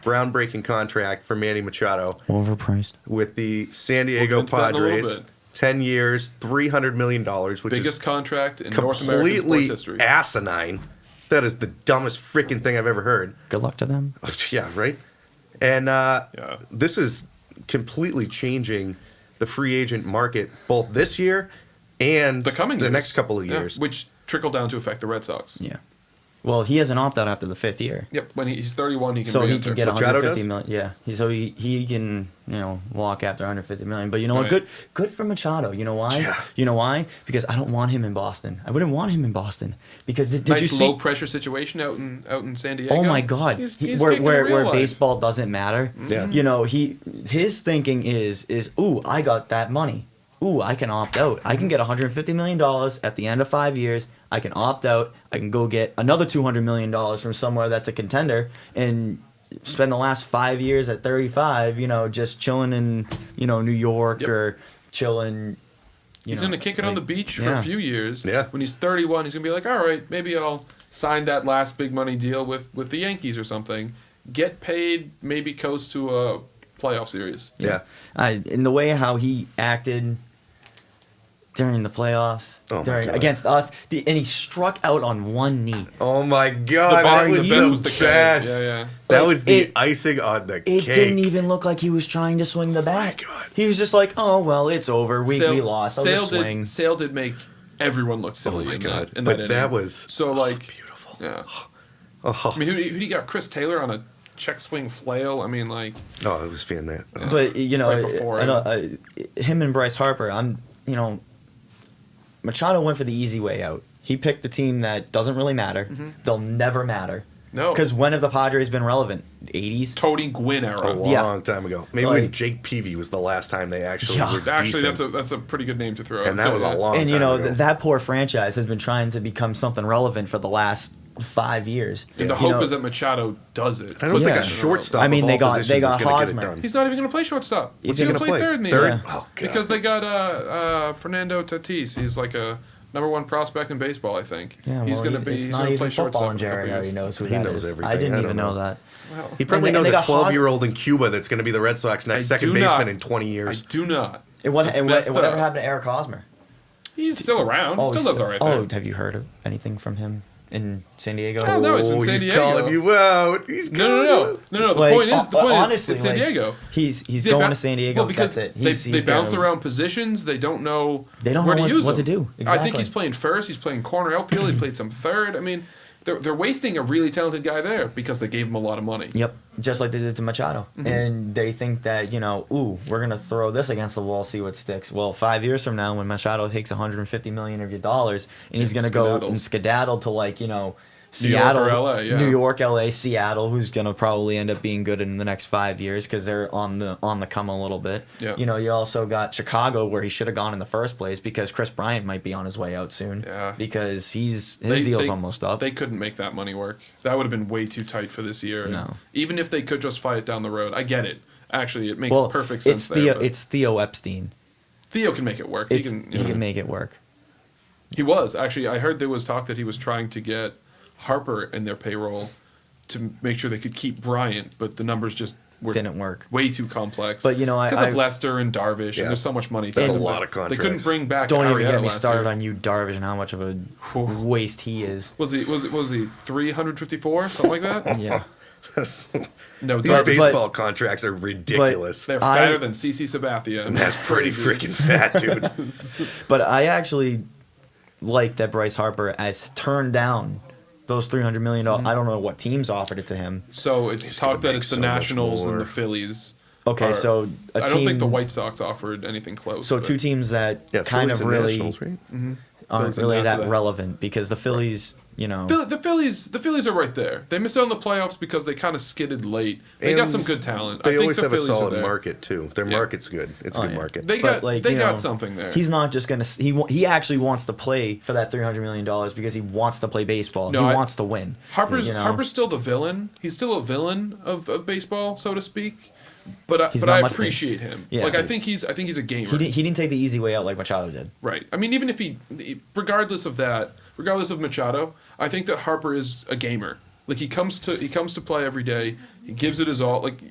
groundbreaking contract for Manny Machado Overpriced. with the San Diego We'll get into that in a little Padres. bit. 10 years, $300 million, which Biggest is contract in North American completely sports history. asinine. That is the dumbest freaking thing I've ever heard. Good luck to them. Yeah, right? And Yeah. this is completely changing the free agent market both this year and The coming the years. next couple of Yeah, years. which trickle down to affect the Red Sox. Yeah. Well, he has an opt out after the 5th year. Yep, when he's 31, he can So he re-enter. can get Machado 150 does? million. Yeah. He can, walk after 150 million. But you know what? Right. Good for Machado. You know why? Yeah. You know why? Because I don't want him in Boston. I wouldn't want him in Boston. Because did nice you see low pressure situation out in San Diego. Oh my God! He's where kicking real where life. baseball doesn't matter. Yeah. His thinking is ooh, I got that money. Ooh, I can opt out. I can get $150 million at the end of 5 years. I can opt out. I can go get another $200 million from somewhere that's a contender and spend the last 5 years at 35, just chilling in, New York Yep. or chilling. He's going to kick it on the beach for a few years. Yeah. When he's 31, he's going to be like, all right, maybe I'll sign that last big money deal with the Yankees or something. Get paid, maybe coast to a playoff series. Yeah. In the way how he acted during the playoffs, Oh my God. against us, and he struck out on one knee. Oh my God, The that best- was the the best best. was the K. Yeah, yeah. That Like, was the it- icing on the It cake. didn't even look like he was trying to swing the bat. God. He was just like, "Oh well, it's over. We Sale- lost. I'll Sale just swing." Sale did make everyone look silly Oh my in God. that. In But that that inning. was so like beautiful. Yeah. Oh, I mean, who do you got? Chris Taylor on a check swing flail. I mean, like it was fantastic. But Right before him and Bryce Harper, Machado went for the easy way out. He picked the team that doesn't really matter. They'll never matter. no, Because when have the Padres been relevant? 80s. Tony Gwynn era. A long time ago. Maybe Like- when Jake Peavy was the last time they actually Yeah. were Actually, decent. that's a pretty good name to throw. And that was a long And time ago. that poor franchise has been trying to become something relevant for the last 5 years. And the You hope know, is that Machado does it. I don't think Yeah. a shortstop I mean, of they all got- positions they got is gonna get it Hosmer. done. He's not even going to play shortstop. What's He's he going to gonna play play? third in the Third? year. Oh, God. Because they got Fernando Tatis. He's like a number one prospect in baseball, I think. Yeah, he's well, going to be. It's He's not going to even play football shortstop in in a couple Jerry years. already knows who He that knows is. everything. I didn't I even don't know know. that. Wow. He probably And they knows a got 12-year-old in Cuba that's going to be the Red Sox next I second do baseman not. in 20 I years. do not. And what It's and messed whatever up. happened to Eric Hosmer? He's still around. Oh, Still does all right Oh, there. have you heard of anything from him in San Diego? Oh, no, he's in San he's Diego. calling you out. He's No. calling you out. The Like, point is, honestly, it's San like, Diego. He's Yeah, going ba- to San Diego. Well, because that's it. they bounce gonna- around positions. They don't know. They don't where know to use what them. to do. I think Exactly. he's playing first. He's playing corner outfield. He played some third. I mean, they're wasting a really talented guy there because they gave him a lot of money. Yep, just like they did to Machado. And they think that, ooh, we're going to throw this against the wall, see what sticks. Well, 5 years from now, when Machado takes $150 million of your dollars, and he's going to go and skedaddle to, like, Seattle, New York or LA, yeah. New York, LA, Seattle, who's going to probably end up being good in the next 5 years because they're on the come a little bit. Yeah. You also got Chicago, where he should have gone in the first place because Chris Bryant might be on his way out soon. Yeah. Because his deal's almost up. They couldn't make that money work. That would have been way too tight for this year. No. Even if they could just fight it down the road, I get it. Actually, it makes well, perfect sense. it's there, but- Theo Epstein. Theo can make it work. He can make it work. He was actually. I heard there was talk that he was trying to get Harper in their payroll to make sure they could keep Bryant, but the numbers just Didn't work. way too complex. But, because of Lester and Darvish, and there's so much money. That's to a it, lot but of contracts. They couldn't bring back. Don't even Arrieta get me last started year. on you, Darvish, and how much of a waste he is. Was he 354 something like that? Yeah. No, These Darvish, baseball contracts are ridiculous. they're fatter than CC Sabathia. And that's pretty freaking fat, dude. But I actually like that Bryce Harper has turned down those $300 million. I don't know what teams offered it to him. So it's He's talk gonna that make it's the so much Nationals and more. the Phillies. Okay, are- so a I don't think the team- White Sox offered anything close. So but- two teams that Yeah, kind Phillies of and really Nationals, right? aren't Phillies and really not that to the- relevant because the Phillies, you know, The Phillies are right there. They missed out on the playoffs because they kind of skidded late. They got And some good talent. I They think always the have a Phillies are solid there. market too. Their Yeah. market's good. It's a good yeah. market. They But, got you know, something there. he's not just gonna. He actually wants to play for that $300 million because he wants to play baseball. No, he I- wants to win. Harper's you know? Harper's still the villain. He's still a villain of baseball, so to speak. But He's but not I much- appreciate him. Yeah. Like I think he's a gamer. He didn't take the easy way out like Machado did. Right. I mean, even if regardless of Machado, I think that Harper is a gamer. Like he comes to play every day. He gives it his all. Like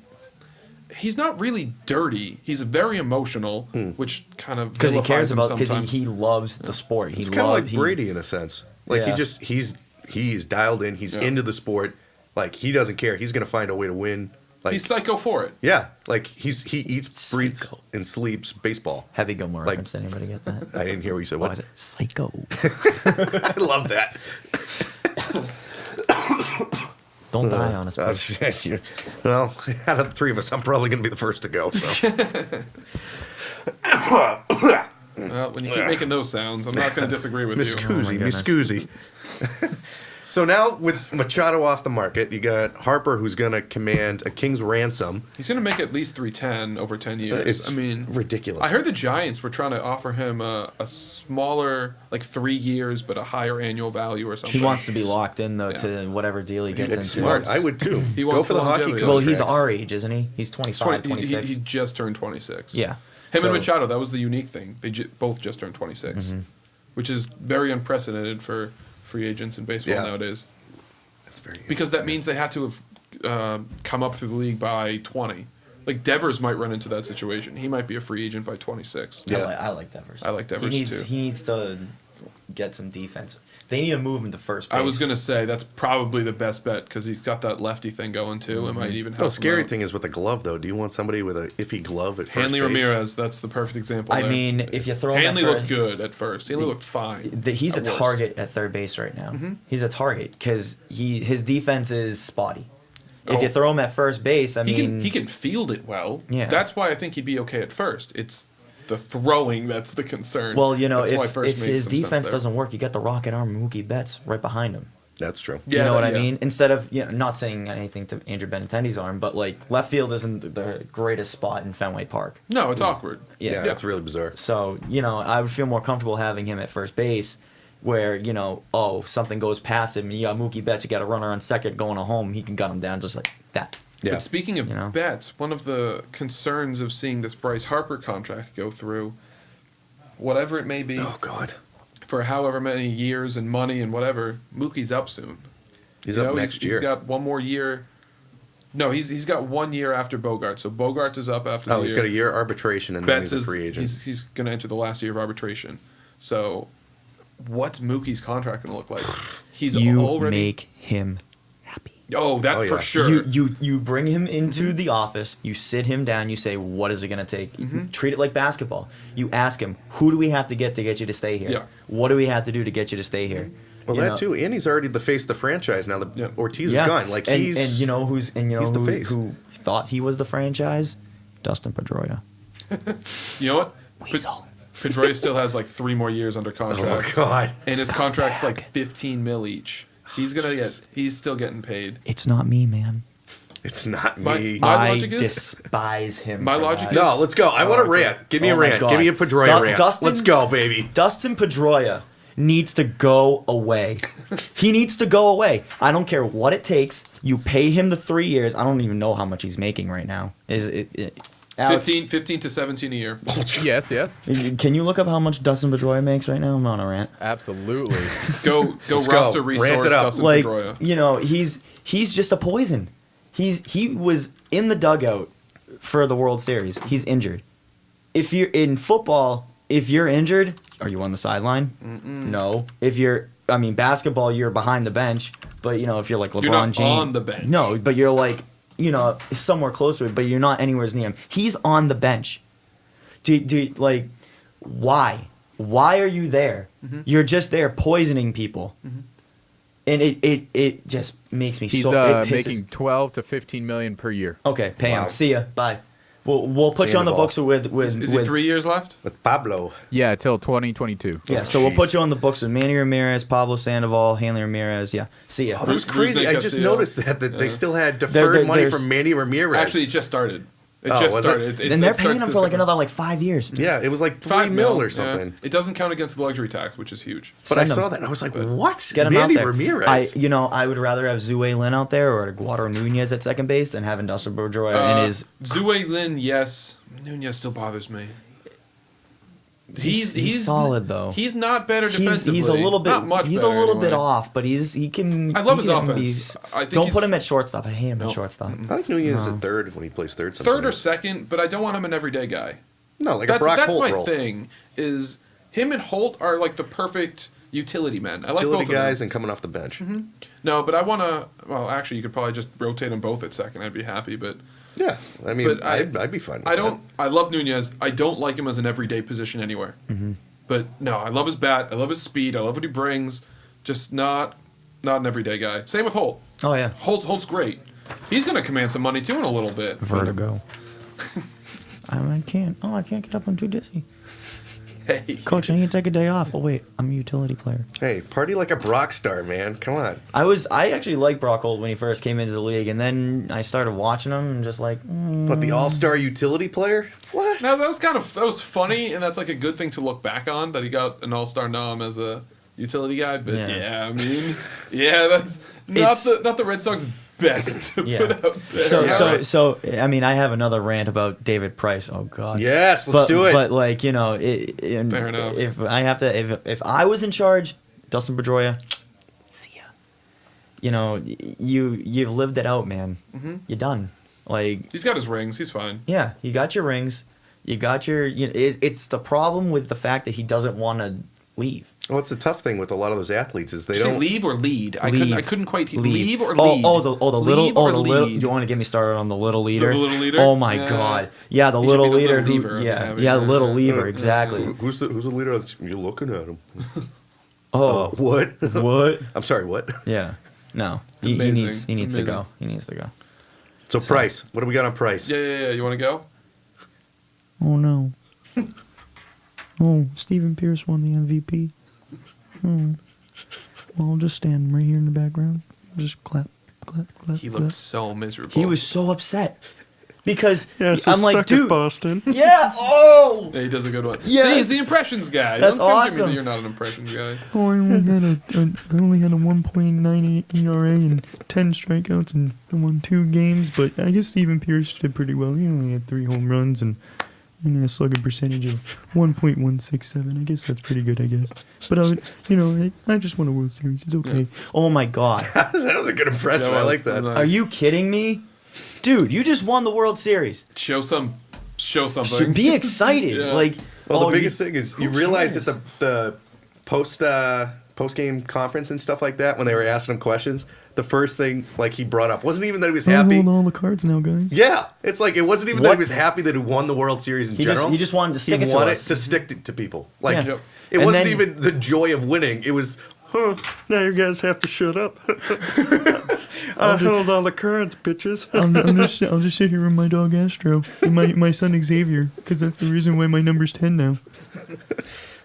he's not really dirty. He's very emotional, which kind of Because he vilifies cares him about because sometimes. he loves the sport. It's kind of like Brady in a sense. Like Yeah. he's dialed in. He's Yeah. into the sport. Like he doesn't care. He's gonna find a way to win. Like He's psycho for it. yeah. Like he eats, breathes, Psycho. and sleeps baseball. Heavy Gilmore Like- reference. Did anybody get that? I didn't hear what you said. Why What? is it psycho? I love that. Don't die on us, Oh, please. shit. Well, out of the three of us, I'm probably gonna be the first to go. So Well, when you keep making those sounds, I'm not going to disagree with Miss you. Scoozy, Miss goodness. Scoozy. So now with Machado off the market, you got Harper who's gonna command a king's ransom. He's going to make at least 310 over 10 years. It's I mean, ridiculous. I heard the Giants were trying to offer him a smaller, like 3 years, but a higher annual value or something. He wants to be locked in though Yeah. to whatever deal he gets It's into. smart. I would too. He Go wants for the hockey longevity. Well, he's contracts. our age, isn't he? He's 25, 26. He just turned 26. Yeah. Him So- and Machado, that was the unique thing. They both just turned 26, Mm-hmm. which is very unprecedented for free agents in baseball Yeah. nowadays. That's very Because that means they had to have come up through the league by 20. Like Devers might run into that situation. He might be a free agent by 26. Yeah. I like Devers. I like Devers, too. He needs to get some defense. They need to move him to first base. I was gonna say that's probably the best bet because he's got that lefty thing going too. It might even help. The him scary out. thing is with the glove, though. Do you want somebody with a iffy glove at first Hanley base? Ramirez, that's the perfect example. I there. mean, if you throw him Hanley at looked first, good at first. Hanley looked fine. He's a at worst. target at third base right now. Mm-hmm. He's a target because his defense is spotty. If Oh. you throw him at first base, I He mean, can field it well. Yeah. That's why I think he'd be okay at first. It's the throwing that's the concern. well, you know, That's why if first makes his some sense defense there. doesn't work, you got the rocket arm Mookie Betts right behind him. That's true. Yeah, you know what I yeah. mean? Instead of, not saying anything to Andrew Benintendi's arm, but like left field isn't the greatest spot in Fenway Park. No, it's awkward. Yeah, Yeah. it's really bizarre. So, I would feel more comfortable having him at first base where, something goes past him and you got Mookie Betts, you got a runner on second going home, he can gut him down just like that. Yeah. But speaking of You know? bets, one of the concerns of seeing this Bryce Harper contract go through, whatever it may be, Oh God, for however many years and money and whatever, Mookie's up soon. he's You up know, next year. He's got one more year. No, he's got 1 year after Bogart. So Bogart is up after the year. he's got a year arbitration and then Betts he's a is free agent. he's going to enter the last year of arbitration. So what's Mookie's contract going to look like? He's You already make him happy. Oh, that Oh, for yeah. sure. You bring him into the office, you sit him down, you say, what is it going to take? Mm-hmm. Treat it like basketball. You ask him, who do we have to get you to stay here? Yeah. What do we have to do to get you to stay here? Well, You that know? too, and he's already the face of the franchise now. That Yeah. Ortiz Yeah. is gone. Like and, he's and you know who's he's the face. who thought he was the franchise? Dustin Pedroia. You know what? Weasel. Pedroia still has like 3 more years under Oh contract. God, And his contract's like 15 mil each. He's still getting paid. It's not me, man. it's not My- me. my- I logic is- despise him. My for logic that. is- No, let's go. I want a okay. rant. Give me a Oh my rant. God. Give me a Pedroia rant. Dustin- Let's go, baby. Dustin Pedroia needs to go away. He needs to go away. I don't care what it takes. You pay him the 3 years. I don't even know how much he's making right now. Alex, 15 to 17 a year. Yes, yes, can you look up how much Dustin Pedroia makes right now? I'm on a rant. absolutely. Go Let's roster go. resource Ramp it up. Dustin Like, Pedroia. you know, he's just a poison. He was in the dugout for the World Series. He's injured. If you're in football, if you're injured, are you on the sideline? No. If you're, I mean, basketball, you're behind the bench. But you know, if you're like LeBron You're not James, on the bench. No, but you're like, you know, somewhere close to it. But you're not anywhere near him. He's on the bench. Like, why? Why are you there? You're just there poisoning people. And it just makes me He's so. It pisses- making 12 to 15 million per year. Okay, pay Wow. him. See ya. Bye. We'll put See you you on the in the books with Is it 3 years left? With Pablo. Yeah, till 2022. Yeah, so Oh, we'll jeez. put you on the books with Manny Ramirez, Pablo Sandoval, Hanley Ramirez. Yeah, see ya. Oh, that was Bruce crazy. I just Castillo. noticed that they still had There- deferred money there's- from Manny Ramirez. Actually, it just started. It Oh, just was it? started. And they're it paying starts him this for like September. another 5 years. yeah, it was like 3 5 mil or yeah. something. It doesn't count against the luxury tax, which is huge. But I Send him. saw that and I was like, what? Get him Manny out there. Ramirez. I would rather have Zue Lin out there or Guado Nunez at second base than having Dustin Pedroia and his. Zue Lin, yes. Nunez still bothers me. He's solid though. He's not better defensively. He's a little bit. Not much he's better, a little bit anyway. off, but he can. I love he his can offense. I think don't put he's- him at shortstop. I hate him No. at shortstop. I like Nunez at third when he plays third sometimes. Third or second, but I don't want him an everyday guy. No, like That's a Brock that's Holt my role. thing. Is him and Holt are like the perfect utility men. I like Utility both of guys them. and coming off the bench. No, but I want to. Well, actually, you could probably just rotate them both at second. I'd be happy, but Yeah, I mean, But I'd be fine with I don't. I love Nunez. I don't like him as an everyday position anywhere. But no, I love his bat. I love his speed. I love what he brings. Just not an everyday guy. Same with Holt. Oh yeah. Holt's great. He's going to command some money too in a little bit. Vertigo. I can't. Oh, I can't get up. I'm too dizzy. Hey, Coach, I need to take a day off. Oh wait, I'm a utility player. Hey, party like a Brock star, man. Come on. I actually liked Brock Holt when he first came into the league, and then I started watching him and just like. But the all-star utility player? What? now that was funny, and that's like a good thing to look back on that he got an all-star nom as a utility guy. But Yeah. yeah, I mean, yeah, that's not the Red Sox best to Yeah. put out there. So I mean, I have another rant about David Price. Oh God. Yes, let's do it. But like, you know, Fair enough. if I have to, if I was in charge, Dustin Pedroia, see ya. You know, you've lived it out, man. You're done. Like, He's got his rings. He's fine. yeah, you got your rings. You got your. You know, it's the problem with the fact that he doesn't want to leave. Well, it's a tough thing with a lot of those athletes is they Did you say don't. leave or lead? I Leave. couldn't quite Leave. leave or oh, lead. Oh, the little. Leave Oh, or the little. lead? You want to get me started on the little leader? The little leader? Oh my Yeah. God. Yeah, the He should little be the leader. little Who, leaver, yeah, maybe. yeah, the little Yeah. leaver. Exactly. Who's the leader? You're looking at him. Oh, What? what? I'm sorry. What? Yeah. No. He amazing. needs. It's He needs to amazing. go. He needs to go. So Price. What do we got on Price? Yeah. You want to go? Oh no. Oh, Stephen Pierce won the MVP. Oh. Well, I'll just stand right here in the background. Just clap, clap, clap. He clap. looked so miserable. He was so upset because Yeah, so I'm like, suck it, dude. Boston. Yeah. Oh. Yeah, he does a good one. Yes. See, he's the impressions guy. That's Don't come to me awesome. that you're not an impressions guy. Oh, I only had a 1.98 ERA and 10 strikeouts and won 2 games, but I guess Stephen Pierce did pretty well. He only had 3 home runs and a slugging percentage of 1.167. I guess that's pretty good, I guess. But I just won a World Series. It's okay. Oh my God. that was a good impression. Yeah, I like that. nice. Are you kidding me? Dude, you just won the World Series. Show something. Should be excited. Yeah. Like, Well, oh, the biggest thing is you who realize cares? that the post game conference and stuff like that when they were asking him questions, the first thing like he brought up wasn't even that he was I happy. hold all the cards now, guys. Yeah, it's like it wasn't even that What? he was happy that he won the World Series in He general. just wanted to stick he it to wanted us. to stick it to people. Like Yeah. Yep. it And wasn't then- even the joy of winning. It was Huh, now you guys have to shut up. I held all the cards, bitches. I'll just sit here with my dog Astro and my son Xavier, because that's the reason why my number's 10 now.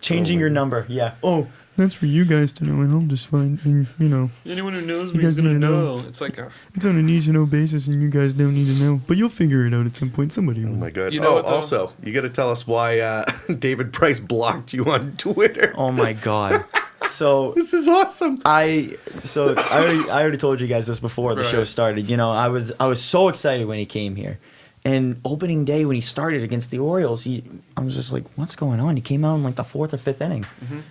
Changing your number. Yeah. Oh, That's for you guys to know, and I'll just find, and Anyone who knows You me is guys gonna need to know. know. It's like it's on a need-to-know basis, and you guys don't need to know. But you'll figure it out at some point. Somebody oh will. my god. You know what, though? Also, you got to tell us why David Price blocked you on Twitter. oh my God. So This is awesome. I already told you guys this before the show Right. started. You know, I was so excited when he came here, And opening day when he started against the Orioles, I was just like, what's going on? He came out in like the 4th or 5th inning.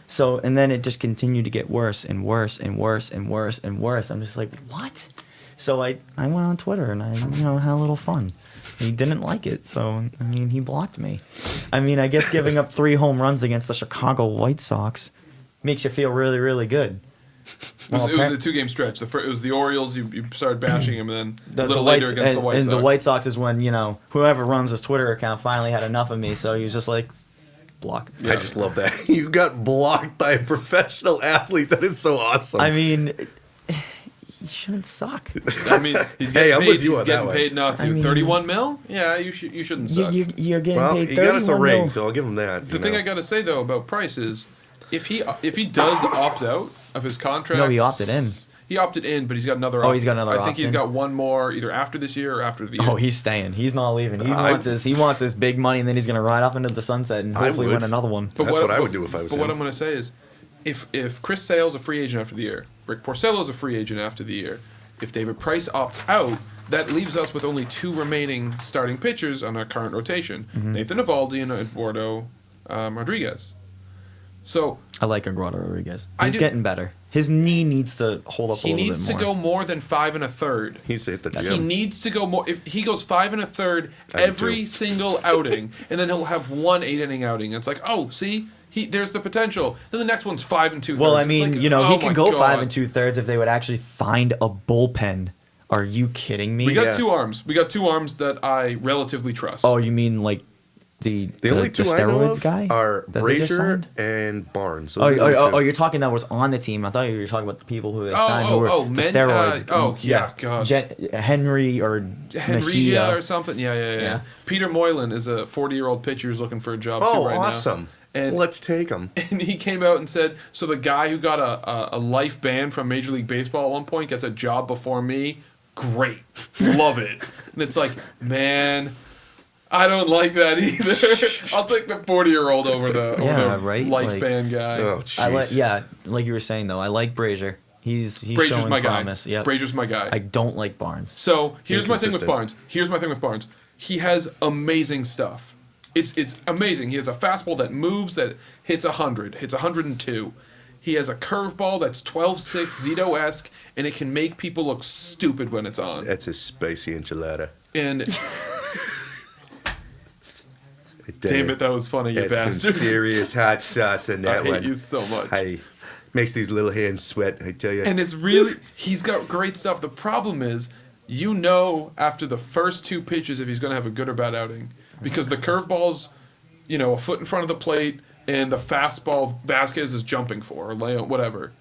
So, and then it just continued to get worse and worse and worse and worse and worse. I'm just like, what? So I went on Twitter and I had a little fun. He didn't like it, so I mean he blocked me. I mean, I guess giving up 3 home runs against the Chicago White Sox makes you feel really, really good. It was a 2-game stretch. It was the Orioles. You started bashing him, and then a little later against the White Sox. And the White Sox is when whoever runs his Twitter account finally had enough of me, so he was just like, block. I just love that. You got blocked by a professional athlete. That is so awesome. I mean, you shouldn't suck. I mean, he's getting I'm paid. with you He's on that getting one. paid not to. I mean, 31 mil? Yeah, you shouldn't suck. You're getting Well, paid he 31 got us a ring, mil. so I'll give him that. The thing I gotta say though about Price is, if he does opt out of his contract, No, he opted in. He opted in, but he's got another. Oh, he's got another I think he's opt-in? got one more either after this year or after the year. Oh, he's staying. He's not leaving. He wants his big money, and then he's gonna ride off into the sunset and I hopefully would. win another one. That's what I would do if I was But what him. I'm gonna say is, if Chris Sale's a free agent after the year, Rick Porcello's a free agent after the year, if David Price opts out, that leaves us with only 2 remaining starting pitchers on our current rotation: Nathan Eovaldi and Eduardo Rodriguez. So I like Eduardo Rodriguez. I He's do- getting better. His knee needs to hold up a he little needs bit to more. go more than 5 1/3. He needs to hit the He gym. needs to go more. If he goes 5 1/3 I do every too. single outing, and then he'll have 1 8-inning outing. It's like, oh, see, there's the potential. Then the next one's 5 2/3. Well, I It's mean, like, he oh can my go God. 5 2/3 if they would actually find a bullpen. Are you kidding me? We got Yeah. 2 arms. We got 2 arms that I relatively trust. Oh, you mean like the only 2 I know steroids of guy are that they just Brazier signed? and Barnes. Those Oh, are the only two. you're talking that was on the team. I thought you were talking about the people who they Oh, signed who were the Men- steroids. God. Henry or Henrigia Mejia. or something. Yeah. Yeah. Peter Moylan is a 40-year-old pitcher who's looking for a job too Oh, right awesome. now. And Let's take him. And he came out and said, so the guy who got a life ban from Major League Baseball at one point gets a job before me? Great. Love it. And it's like, man, I don't like that either. I'll take the 40-year-old over the right? life Like- ban guy. Oh, jeez. Like you were saying though, I like Brazier. He's Brazier's showing my promise. guy. Yeah. Brazier's my guy. I don't like Barnes. So here's my thing with Inconsistent. Barnes. He has amazing stuff. It's amazing. He has a fastball that moves, that hits 100, hits 102. He has a curveball that's 12-6 Zito-esque, and it can make people look stupid when it's on. That's a spicy enchilada. And damn it, that was funny, you That's some bastard. serious hot sauce in I that hate one. you so much. Hey, makes these little hands sweat, I tell you. And it's really, he's got great stuff. The problem is, after the first 2 pitches if he's going to have a good or bad outing. Because the curveball's, a foot in front of the plate, and the fastball Vasquez is jumping for, or layout, whatever.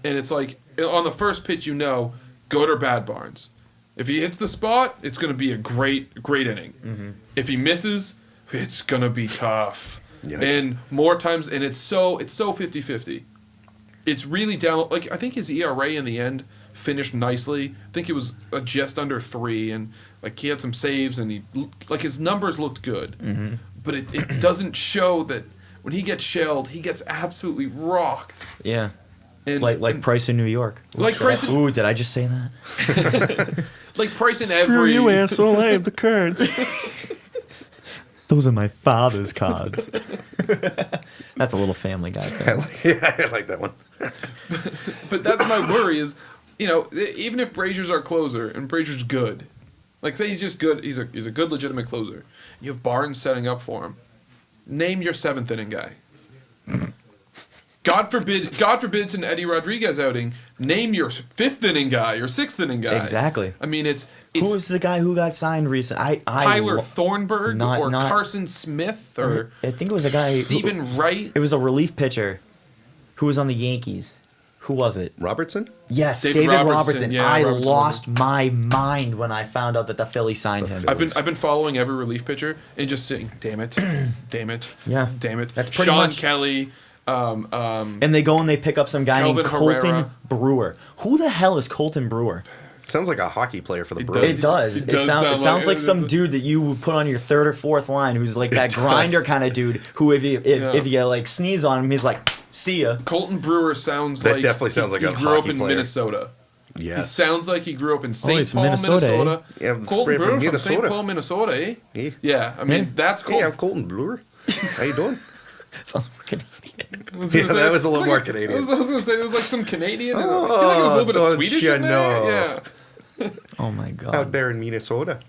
And it's like, on the first pitch, good or bad Barnes. If he hits the spot, it's going to be a great inning. Mm-hmm. If he misses, it's going to be tough. Yikes. And more times, and it's so 50-50. It's really down. Like, I think his ERA in the end finished nicely. I think it was just under 3, and like he had some saves, and his numbers looked good. Mm-hmm. But it doesn't show that when he gets shelled, he gets absolutely rocked. Yeah. And, Like Price in New York. Like Price in- Ooh, did I just say that? like Price in every. asshole! I have the cards. Those are my father's cards. That's a little Family Guy thing. I like that one. But that's my worry is, even if Brazier's our closer and Brazier's good, like say he's just good, he's a good legitimate closer. You have Barnes setting up for him. Name your 7th inning guy. God forbid it's an Eddie Rodriguez outing. Name your 5th inning guy, your 6th inning guy. Exactly. I mean, it's Who was the guy who got signed recently? Tyler Thornburg not- or not- Carson Smith or I think it was a guy. Stephen Wright. It was a relief pitcher who was on the Yankees. Who was it? Robertson? Yes, David David Robertson. Robertson. Yeah, I Robertson. lost my mind when I found out that the Phillies signed him. Phillies. I've been following every relief pitcher and just saying, damn it, damn it, Yeah. damn it. That's pretty Sean much- Kelly. And they go and they pick up some guy Kelvin named Colton Herrera. Brewer. Who the hell is Colton Brewer? Sounds like a hockey player for the It Bruins. It does. It does It sounds like some it. dude that you would put on your 3rd or 4th line, who's like that does. grinder kind of dude. Who, if Yeah. you like sneeze on him, he's like, "See ya." Colton Brewer sounds That like definitely sounds like he a grew up hockey in player. Minnesota. He Yes. sounds like he grew up in St. he's from Paul, Minnesota, eh? Minnesota. Yeah, Colton from Brewer from Minnesota. St. Paul, Minnesota, eh? Yeah. Yeah, I mean, that's cool. Hey, I'm Colton Brewer. How you doing? Sounds Canadian. Yeah, that was a little more Canadian. I was going to say, there was like some Canadian. I feel like there was a little bit of don't Swedish you in there. know. Yeah. Oh my god. Out there in Minnesota.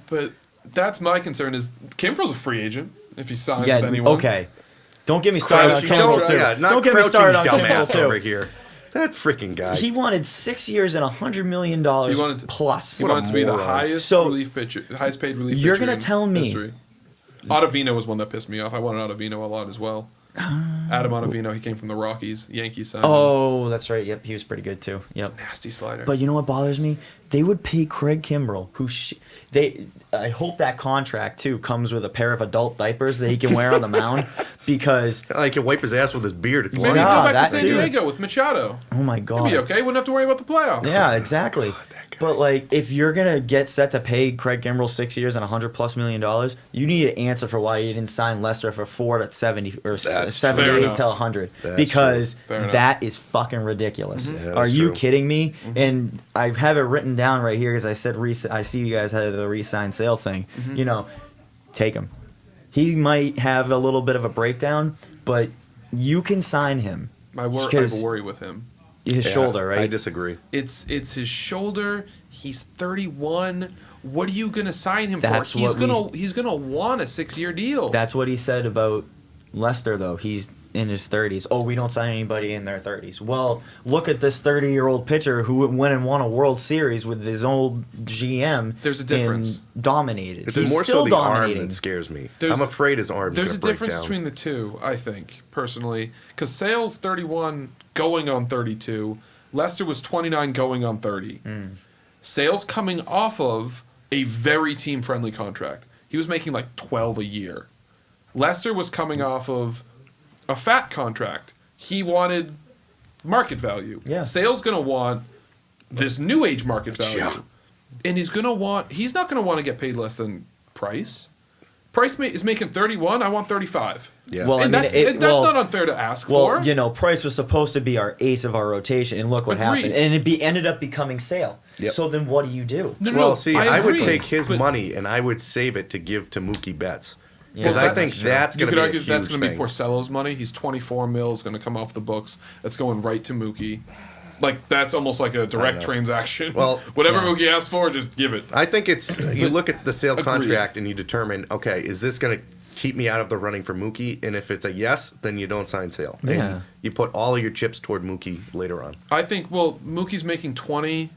But that's my concern is Kimbrel's a free agent if he signs Yeah. with anyone. Okay. Don't get me started on Crouchy, Kimbrel don't, too. yeah, not Don't get me crouching started on Kimbrel dumbass too. over here. That freaking guy. He wanted 6 years and $100 million He wanted to- plus. He What a wanted to be the moron. highest So, highest paid relief you're pitcher gonna in tell me- history. Ottavino was one that pissed me off. I wanted Ottavino a lot as well. Adam Ottavino, he came from the Rockies. Yankees signed him. Oh, that's right. Yep, he was pretty good too. Yep. Nasty slider. But you know what bothers me? They would pay Craig Kimbrel, I hope that contract too comes with a pair of adult diapers that he can wear on the mound, because I can wipe his ass with his beard. It's Maybe long. go Yeah, back that to San too. Diego with Machado. oh my He'd god. be okay. Wouldn't have to worry about the playoffs. Yeah, exactly. But like, if you're gonna get set to pay Craig Kimbrel 6 years and $100+ million, you need to answer for why you didn't sign Lester for 4 to 70 or That's 78 fair to 100, That's because Fair enough. that is fucking ridiculous. Yeah, Are that's you true. kidding me? And I have it written down right here because I said I see you guys had the re-sign sale thing. You know, take him. He might have a little bit of a breakdown, but you can sign him. I have a Because worry with him. his Yeah, shoulder, right? I disagree. It's his shoulder. He's 31. What are you gonna sign him That's for? He's what he's gonna want a 6-year deal. That's what he said about Lester, though. He's in his 30s. Oh, we don't sign anybody in their 30s. Well, look at this 30-year-old pitcher who went and won a World Series with his old GM. There's a difference. And dominated. It's He's more still so the arm dominating. that scares me. There's- I'm afraid his arm's There's going a to break difference down. between the two, I think, personally. Because Sale's 31 going on 32. Lester was 29 going on 30. Sale's coming off of a very team-friendly contract. He was making like 12 a year. Lester was coming off of a fat contract. He wanted market value. Yeah. Sale's going to want this new age market value. Yeah. And he's not going to want to get paid less than Price. Price is making 31. I want 35. Yeah. Well, And I mean, that's not unfair to ask Well, for. you know, Price was supposed to be our ace of our rotation, and look what Agreed. happened. And it ended up becoming Sale. Yep. So then what do you do? No, no, Well, no, see, I would agree, take his but money and I would save it to give to Mookie Betts. Yeah, Because I that- think that's you going could to be a argue huge that's going to be thing. Porcello's money. He's 24 mil is going to come off the books. That's going right to Mookie. Like that's almost like a direct know. transaction. Well, whatever yeah. Mookie asks for, just give it. I think it's you look at the sale Agreed. contract and you determine, okay, is this going to keep me out of the running for Mookie? And if it's a yes, then you don't sign Sale. Yeah. And you put all of your chips toward Mookie later on. I think Mookie's making 20.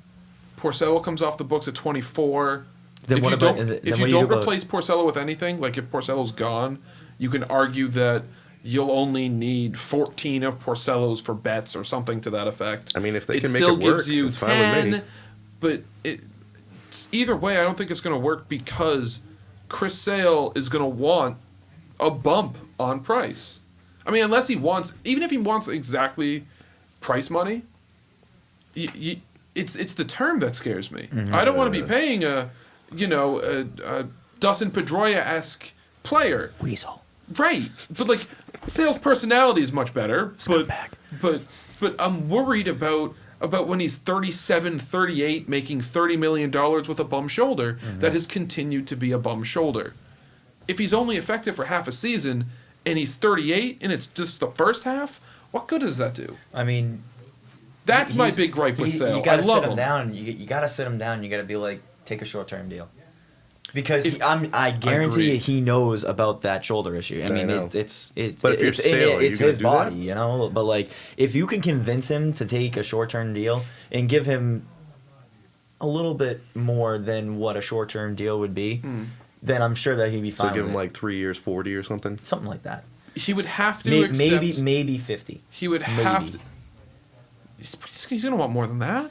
Porcello comes off the books at 24. Then if what you about- don't, then if what you do you don't do about- replace Porcello with anything, like if Porcello's gone, you can argue that you'll only need 14 of Porcello's for bets or something to that effect. I mean, if they can make still it work, gives you it's fine with 10, me. but either way, I don't think it's going to work because Chris Sale is going to want a bump on Price. I mean, unless he wants, even if he wants exactly Price money, it's the term that scares me. I don't want to be paying a Dustin Pedroia-esque player. Weasel. Right, but like Sale's personality is much better. But I'm worried about when he's 37, 38, making $30 million with a bum shoulder that has continued to be a bum shoulder. If he's only effective for half a season and he's 38 and it's just the first half, what good does that do? I mean, That's my big gripe with Sale. You got I to love sit him him. down. You got to sit him down. You got to be like, take a short-term deal. Because If- I guarantee Agreed. you he knows about that shoulder issue. I mean, know. it's But if you're Sale, are you it's gonna his do that? body, you know. But like, if you can convince him to take a short-term deal and give him a little bit more than what a short-term deal would be, then I'm sure that he'd be So fine. give with him it. like 3 years, 40 or something. Something like that. He would have to accept. Maybe 50. He would have maybe. to. He's going to want more than that.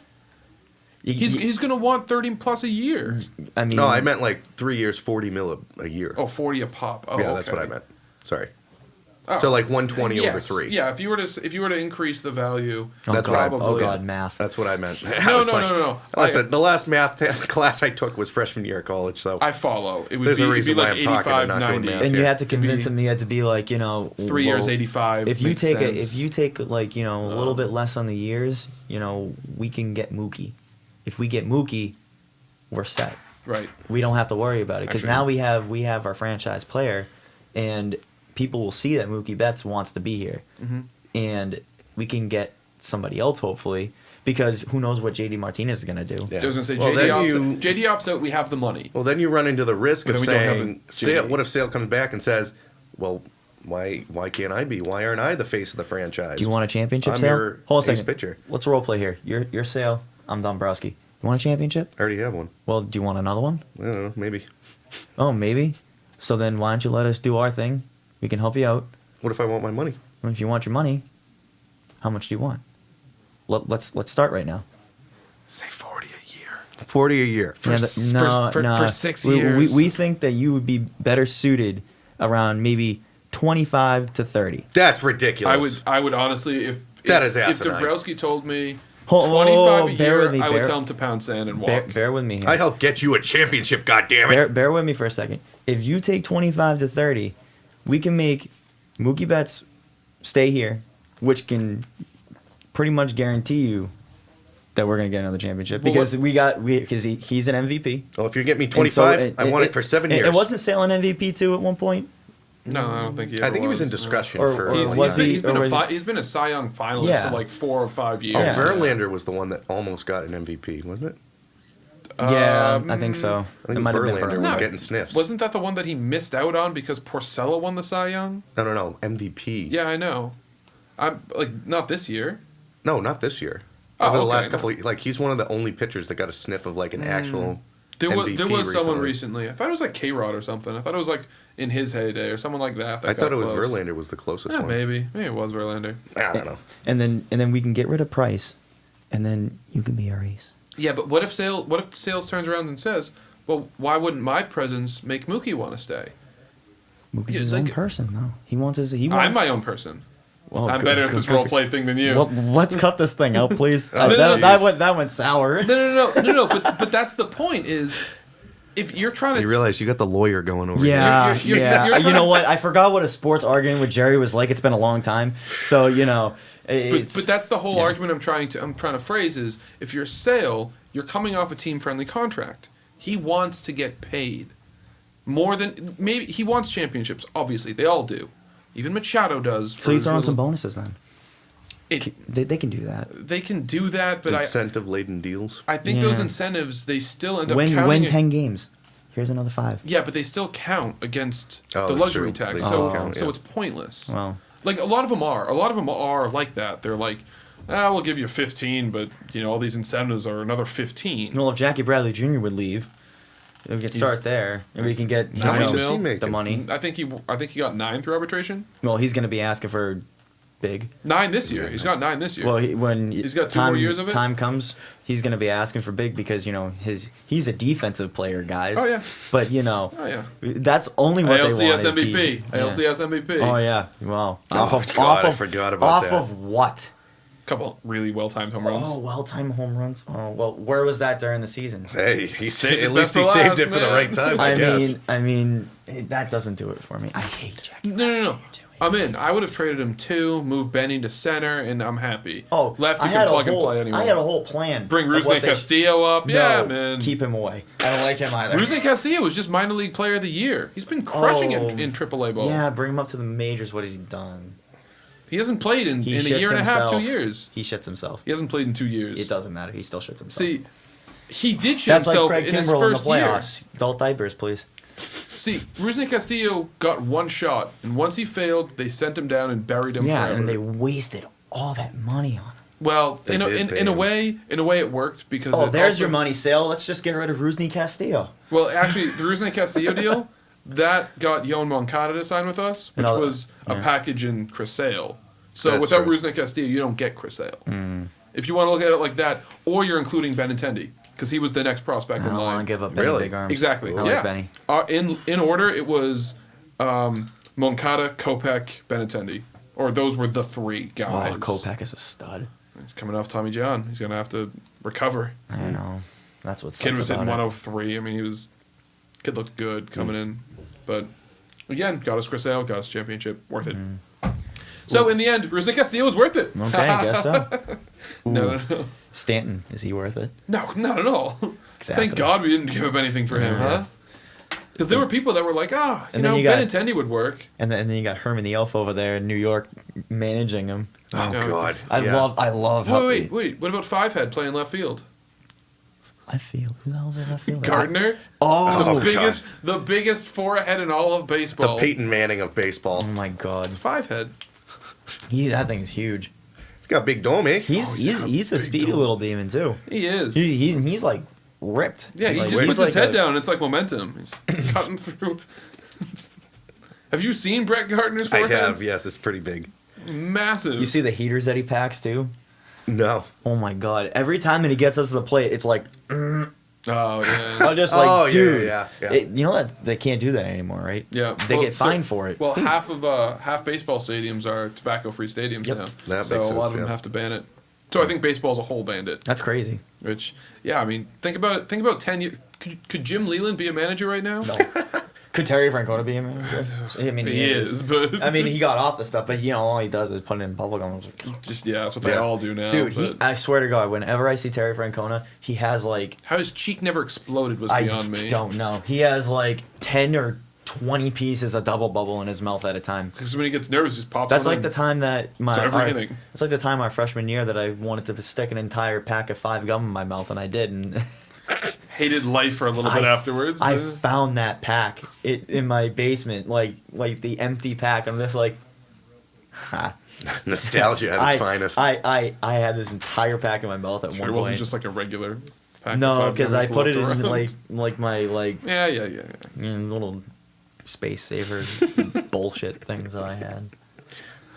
You- He's going to want 30 plus a year. I mean, No, I meant like 3 years, 40 mil a year. Oh, 40 a pop. Oh, yeah, that's okay. what I meant. Sorry. Oh. So like 120 over Yes. 3. Yeah, if you were to increase the value, That's what I- probably. Oh God, math. That's what I meant. No. Listen, the last math class I took was freshman year of college, so I follow. It would There's be, a it'd be reason like why I'm talking 85, and not doing 90. math. And you Yeah. had to convince be him. You had to be like, you know, 3 years, well, 85. If you makes take sense. if you take like, you know, a little bit less on the years, you know, we can get Mookie. if we get Mookie, we're set. Right. We don't have to worry about it because Actually- now we have our franchise player, and people will see that Mookie Betts wants to be here, and we can get somebody else hopefully because who knows what JD Martinez is gonna do. Yeah. I was gonna say Well, then you- JD opts out. We have the money. Well, then you run into the risk But of then we don't have saying, a Sale, JD. what if Sale comes back and says, well, why can't I be? Why aren't I the face of the franchise? Do you want a championship, I'm Sale? your Hold on a ace second. pitcher. Let's role play here. You're Sale. I'm Dombrowski. You want a championship? I already have one. Well, do you want another one? I don't know, maybe. Oh, maybe. So then why don't you let us do our thing? We can help you out. What if I want my money? And if you want your money, how much do you want? Let's start right now. Say 40 a year. 40 a year. Yeah, for 6 we, years. We think that you would be better suited around maybe 25 to 30. That's ridiculous. I would honestly, if That is if asinine. Dombrowski told me Hold- 25 a bear year, with me, I would bear- tell him to pound sand and Bear, walk. bear with me here. I helped get you a championship, goddammit. Bear with me for a second. If you take 25 to 30, we can make Mookie Betts stay here, which can pretty much guarantee you that we're going to get another championship Well, because he's an MVP. Well, if you get me And 25, so I want it for 7 years. It wasn't Sale an MVP too at one point. No, I don't think he. I Ever think he was in no. discussion Or- for. or a He's, long was time. he- he's been or a was fi- he's been a Cy Young finalist Yeah. for like 4 or 5 years. Oh, Yeah. Verlander was the one that almost got an MVP, wasn't it? Yeah, I think so. I think it was Verlander was getting sniffs. Wasn't that the one that he missed out on because Porcello won the Cy Young? No, MVP. Yeah, I know. I'm like not this year. No, not this year. Oh, Over the okay, last no. couple, like he's one of the only pitchers that got a sniff of like an actual There was MVP someone recently. I thought it was like K-Rod or something. I thought it was like in his heyday or someone like that. I thought got it was close. Verlander was the closest Yeah, one. maybe it was Verlander. I don't know. And then we can get rid of Price, and then you can be our ace. Yeah, but what if Sales turns around and says, "Well, why wouldn't my presence make Mookie want to stay? Mookie's Yeah, his like- own person, though. He wants his. He wants. I'm my own person. Well, I'm good- better at good- this good role for- play thing than you." Well, let's cut this thing out, please. Oh, That went sour. No. But that's the point. Is if you're trying to You realize you got the lawyer going over Yeah, You're yeah. trying You know to- what? I forgot what a sports argument with Jerry was like. It's been a long time, so But that's the whole yeah. argument I'm trying to phrase is if you're Sale, you're coming off a team friendly contract. He wants to get paid more than maybe he wants championships. Obviously, they all do. Even Machado does. So you throw in some bonuses then. It, They can do that. they can do that, but Incentive laden deals. I think those Yeah. incentives they still end up Win counting. 10 games. Here's another 5. Yeah, but they still count against Oh, the that's luxury true. tax. They So still count, so yeah. it's pointless. Well, Like a lot of them are. A lot of them are like that. They're like, we'll give you 15, but all these incentives are another 15. well, if Jackie Bradley Jr. would leave, we could start there, and we can get How much is he the making? money. I think he got 9 through arbitration. Well, he's going to be asking for big. 9 this year. He's got 9 this year. Well, when He's got 2 time, more years of it? Time comes, he's going to be asking for big because he's a defensive player, guys. Oh, yeah. But Oh, yeah. that's only what they want. ALCS is MVP. Yeah. ALCS MVP. Oh yeah. Wow. Oh, God, I forgot about that. Off of what? Couple really well timed home runs. Oh, well-timed home runs. Oh well, where was that during the season? Hey, he Saved at his least best he for saved last, it for the man. right time, I guess. I mean, that doesn't do it for me. I hate Jackie. No. I'm in. I would have traded him 2, moved Benny to center, and I'm happy. Oh, lefty I can had plug a and whole, play anywhere. I had a whole plan. Bring of what Rusney they Castillo up. No, Yeah, man. keep him away. I don't like him either. Rusney Castillo was just minor league player of the year. He's been crushing Oh, in AAA ball. Yeah, bring him up to the majors. What has he done? He hasn't played in a shits year and a half, 2 himself. years. He shits himself. He hasn't played in 2 years. It doesn't matter. He still shits himself. See, he did shit that's like himself Craig in his Kimbrell in the first year. playoffs. Adult diapers, please. See, Rusney Castillo got 1 shot, and once he failed, they sent him down and buried him Yeah, forever. and they wasted all that money on him. Well, They did pay in a him. way it worked because. Oh, it there's also- your money, Sale. Let's just get rid of Rusney Castillo. Well, actually, the Rusney Castillo deal that got Yoan Moncada to sign with us, which No, was a yeah. package in Chris Sale. So That's without true. Rusney Castillo, you don't get Chris Sale. If you want to look at it like that, or you're including Benintendi because he was the next prospect I in don't want line. to give up Benny Really? Big Arms. Exactly. I yeah. like Benny. In order, it was Moncada, Kopech, Benintendi, or those were the 3 guys. Oh, Kopech is a stud. He's coming off Tommy John. He's gonna have to recover. I know. That's what's Kid was hitting about it. 103. I mean, kid looked good coming in, but again, got us Chris Sale, got us championship, worth it. So in the end, Rusney Castillo was worth it. Okay, I guess so. No. Stanton, is he worth it? No, not at all. Exactly. Thank God we didn't give up anything for him, huh? Because there were people that were like, you And know, then you got- Benintendi would work. And then you got Herman the Elf over there in New York managing him. Oh Yeah. God. I Yeah. love how Wait. What about Fivehead playing left field? I feel. Who the hell's in that field? Gardner? Oh, The biggest forehead in all of the baseball. Peyton Manning of baseball. Oh my God. It's Fivehead. That thing's huge. He's got a big dome, eh? He's a speedy little demon too. He is. He's like ripped. Yeah, he Like, just he's puts his like head down. It's like momentum. He's cutting through. Have you seen Brett Gardner's I forehead? have. Yes, it's pretty big. Massive. You see the heaters that he packs too? No. Oh my God. Every time that he gets up to the plate, it's like, Oh, yeah. I'm just like, Oh, yeah, dude. yeah. You know that they can't do that anymore, right? Yeah. They Well, get fined for it. Well, half baseball stadiums are tobacco-free stadiums Yep. now. That So makes a lot sense, of them yeah. have to ban it. So I think baseball as a whole banned it. That's crazy. Which, yeah, I mean, think about it. Think about 10 years. Could Jim Leland be a manager right now? No. Could Terry Francona be a manager? I mean, He is, but I mean, he got off the stuff, but all he does is put it in bubble gum. just that's what they Yeah. all do now. Dude, but I swear to God, whenever I see Terry Francona, he has like how his cheek never exploded was I beyond me. don't know. He has like 10 or 20 pieces of double bubble in his mouth at a time. Because when he gets nervous, he just pops. That's one like in. the time that So every inning. It's like the time our freshman year that I wanted to stick an entire pack of 5 gum in my mouth, and I did. And Hated life for a little bit afterwards. I but- found that pack in my basement, like the empty pack. I'm just like, ha. Nostalgia at its finest. I had this entire pack in my mouth at Sure, one it wasn't point. just like a regular. Pack No, of because I $5 put it left in around. like my Yeah. little space saver bullshit things that I had.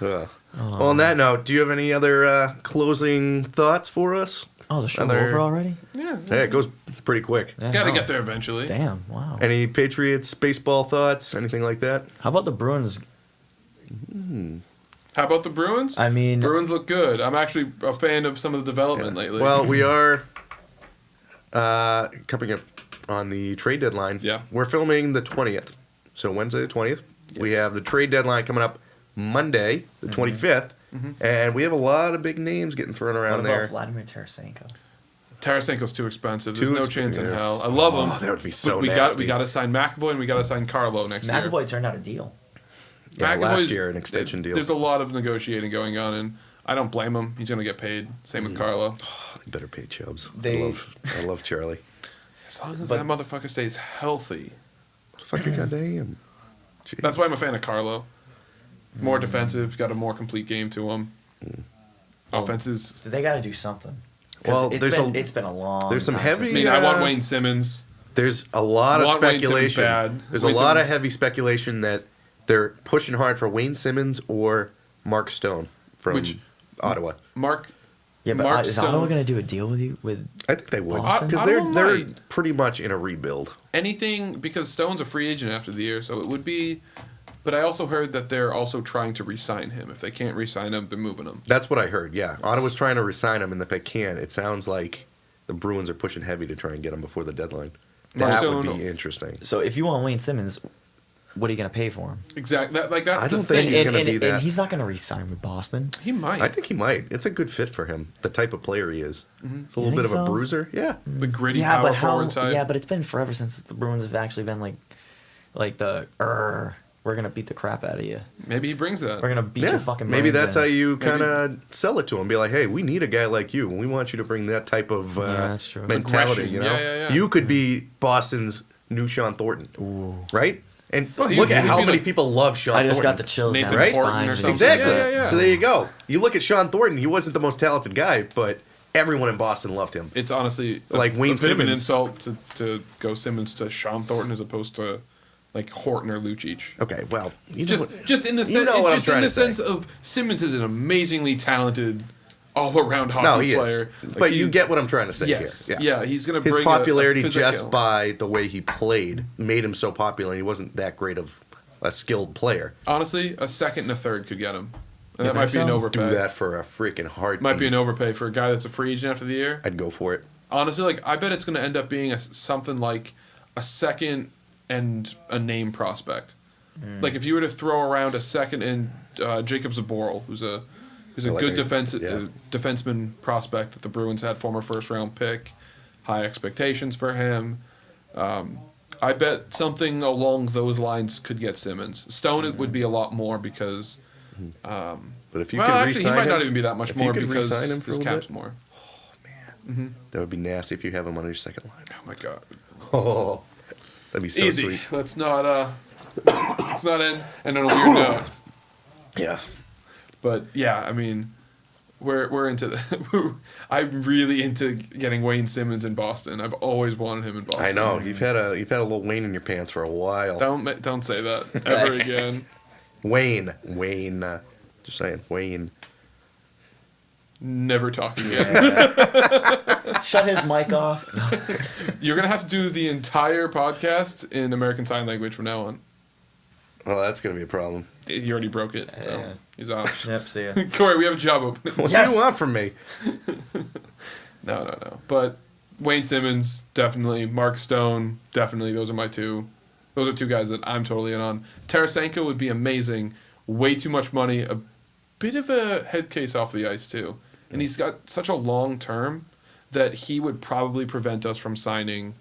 Well, on that note, do you have any other closing thoughts for us? Oh, the show Other- over already? Yeah. Yeah, it goes pretty quick. Yeah, Gotta no. get there eventually. Damn! Wow. Any Patriots baseball thoughts? Anything like that? How about the Bruins? How about the Bruins? I mean, Bruins look good. I'm actually a fan of some of the development lately. Well, we are coming up on the trade deadline. Yeah. We're filming the 20th. So Wednesday the 20th. We Yes. have the trade deadline coming up Monday, the 25th. And we have a lot of big names getting thrown what around about there. Vladimir Tarasenko? Tarasenko's too expensive. There's Too no exp- chance in yeah. hell. I love him. Oh, that would be so but we nasty. got to sign McAvoy and we got to sign Carlo next year. McAvoy turned out a deal. Yeah, last McAvoy's- year, an extension deal. There's a lot of negotiating going on, and I don't blame him. He's going to get paid. Same with Carlo. They better pay Chubbs. They- I love Charlie. As long as But- that motherfucker stays healthy. Fucking goddamn. Jeez. That's why I'm a fan of Carlo. More defensive, got a more complete game to him. Offenses. They got to do something. 'Cause Well, it's been a long. there's some time heavy- I since- mean, I want Yeah. Wayne Simmons. There's a lot of Want Wayne Simmons speculation. bad. There's Wayne a lot of Simmons- heavy speculation that they're pushing hard for Wayne Simmons or Mark Stone from Which- Ottawa. Mark. Yeah, but Mark is Stone- Ottawa going to do a deal with you? With I think they would Boston? because Ottawa they're might. pretty much in a rebuild. Anything, because Stone's a free agent after the year, so it would be. But I also heard that they're also trying to re-sign him. If they can't re-sign him, they're moving him. That's what I heard. Yeah, Ottawa's trying to resign him, and if they can, it sounds like the Bruins are pushing heavy to try and get him before the deadline. Mark That Stone- would be interesting. so, if you want Wayne Simmons, what are you going to pay for him? Exactly. That's I the don't thing. think he's gonna be and that. he's not going to re-sign with Boston. He might. I think he might. It's a good fit for him. The type of player he is. It's a You little bit of think a so? bruiser. Yeah. the gritty Yeah, power but how? forward type. Yeah, but it's been forever since the Bruins have actually been like the we're gonna beat the crap out of you. Maybe he brings that. We're gonna beat Yeah, your fucking. maybe brains that's in. how you kind of sell it to him. Be like, hey, we need a guy like you, and we want you to bring that type of that's true. mentality. Aggression. You know, Yeah. you could be Boston's new Sean Thornton, right? And Well, he look would- at he'd how be many like- people love Sean I Thornton. just got the chills Nathan down my Horton spine or just- something. Exactly. Yeah. So there you go. You look at Sean Thornton. He wasn't the most talented guy, but everyone in Boston loved him. It's honestly Like Wayne a bit of an Simmons. insult to go Simmons to Sean Thornton as opposed to like Horton or Lucic. Okay, well, you know what- Just in the you sense, know what I'm just in trying the to say. sense of Simmons is an amazingly talented, all-around hockey no, he player. is. Like, But he- you get what I'm trying to say yes, here. yeah, he's gonna His bring popularity a just physical- by the way he played made him so popular, and he wasn't that great of a skilled player. Honestly, a second and a third could get him, and You that might think be an so? overpay. Do that for a freaking heartbeat. Might be an overpay for a guy that's a free agent after the year. I'd go for it. Honestly, like I bet it's going to end up being something like a second and a name prospect. Like if you were to throw around a second in Jacob Zaboral, who's a like good a- defenseman prospect that the Bruins had, former first-round pick, high expectations for him. I bet something along those lines could get Simmons. Stone it would be a lot more because. But if you Well, could actually, re-sign he might him, not even be that much if more you could because re-sign him for a his little cap's bit, more. that would be nasty if you have him on your second line. Oh my god. Oh, that'd be so Easy. sweet. Let's not end on a weird note. Yeah. But yeah, I mean, we're into I'm really into getting Wayne Simmons in Boston. I've always wanted him in Boston. I know you've had a little Wayne in your pants for a while. Don't say that ever again. Wayne, just saying, Wayne. Never talk again. Shut his mic off. You're gonna have to do the entire podcast in American Sign Language from now on. Well, that's gonna be a problem. He already broke it. So Yeah. he's off. Yep, see ya. Corey, we have a job open. What Yes. do you want from me? No. But Wayne Simmons, definitely. Mark Stone, definitely. Those are two guys that I'm totally in on. Tarasenko would be amazing. Way too much money. A bit of a head case off the ice, too. And he's got such a long term that he would probably prevent us from signing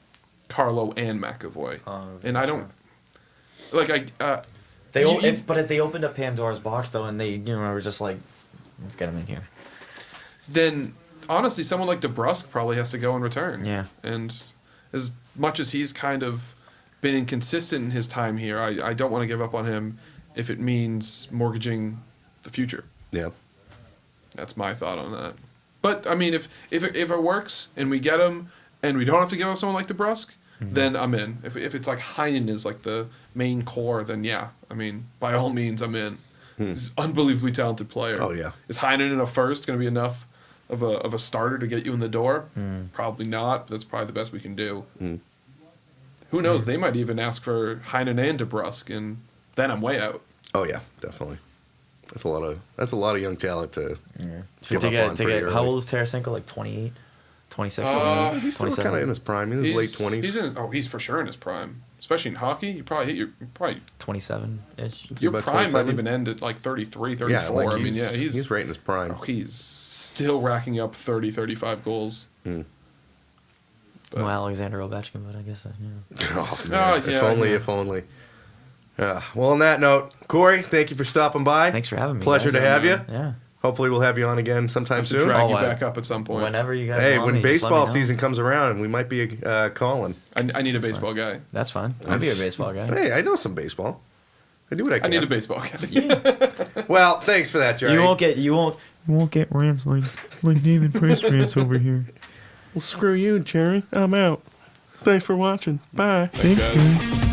Carlo and McAvoy. And I don't... Like, If they opened up Pandora's box though, and they were just like, let's get him in here. then honestly, someone like DeBrusque probably has to go in return. Yeah. And as much as he's kind of been inconsistent in his time here, I don't want to give up on him if it means mortgaging the future. Yeah. That's my thought on that. But I mean, if it works and we get him and we don't have to give up someone like DeBrusque, then I'm in. If it's like Heinen is like the main core, then yeah, I mean, by all means, I'm in. He's an unbelievably talented player. Oh, yeah. Is Heinen in a first going to be enough of a starter to get you in the door? Probably not. But that's probably the best we can do. Who knows? They might even ask for Heinen and DeBrusque, and then I'm way out. Oh yeah, definitely. That's a lot of young talent to give To up get on pretty early. how old is Tarasenko? Like 28, 26, He's still 27? kind of in his prime. In his late 20s. He's for sure in his prime, especially in hockey. You probably hit your 27-ish. your about prime 27? might even end at like 33, 34. Yeah, like I mean, yeah, he's right in his prime. he's still racking up 30, 35 goals. But- No Alexander Ovechkin, but I guess Oh, man. Oh, if yeah, only, yeah. if only. Well, on that note, Corey, thank you for stopping by. Thanks for having me. Pleasure guys. to have you. Yeah. Hopefully, we'll have you on again sometime have to soon. drag you Oh, back up at some point. Whenever you guys Hey, want when me, just let me baseball know. season comes around, we might be calling. I need a baseball guy. That's fine. I'll be a baseball guy. Hey, I know some baseball. I do what I I can. need a baseball guy. Well, thanks for that, Jerry. You won't get Rants like David Price rants over here. Well, screw you, Jerry. I'm out. Thanks for watching. Bye. Thanks, guys. guys.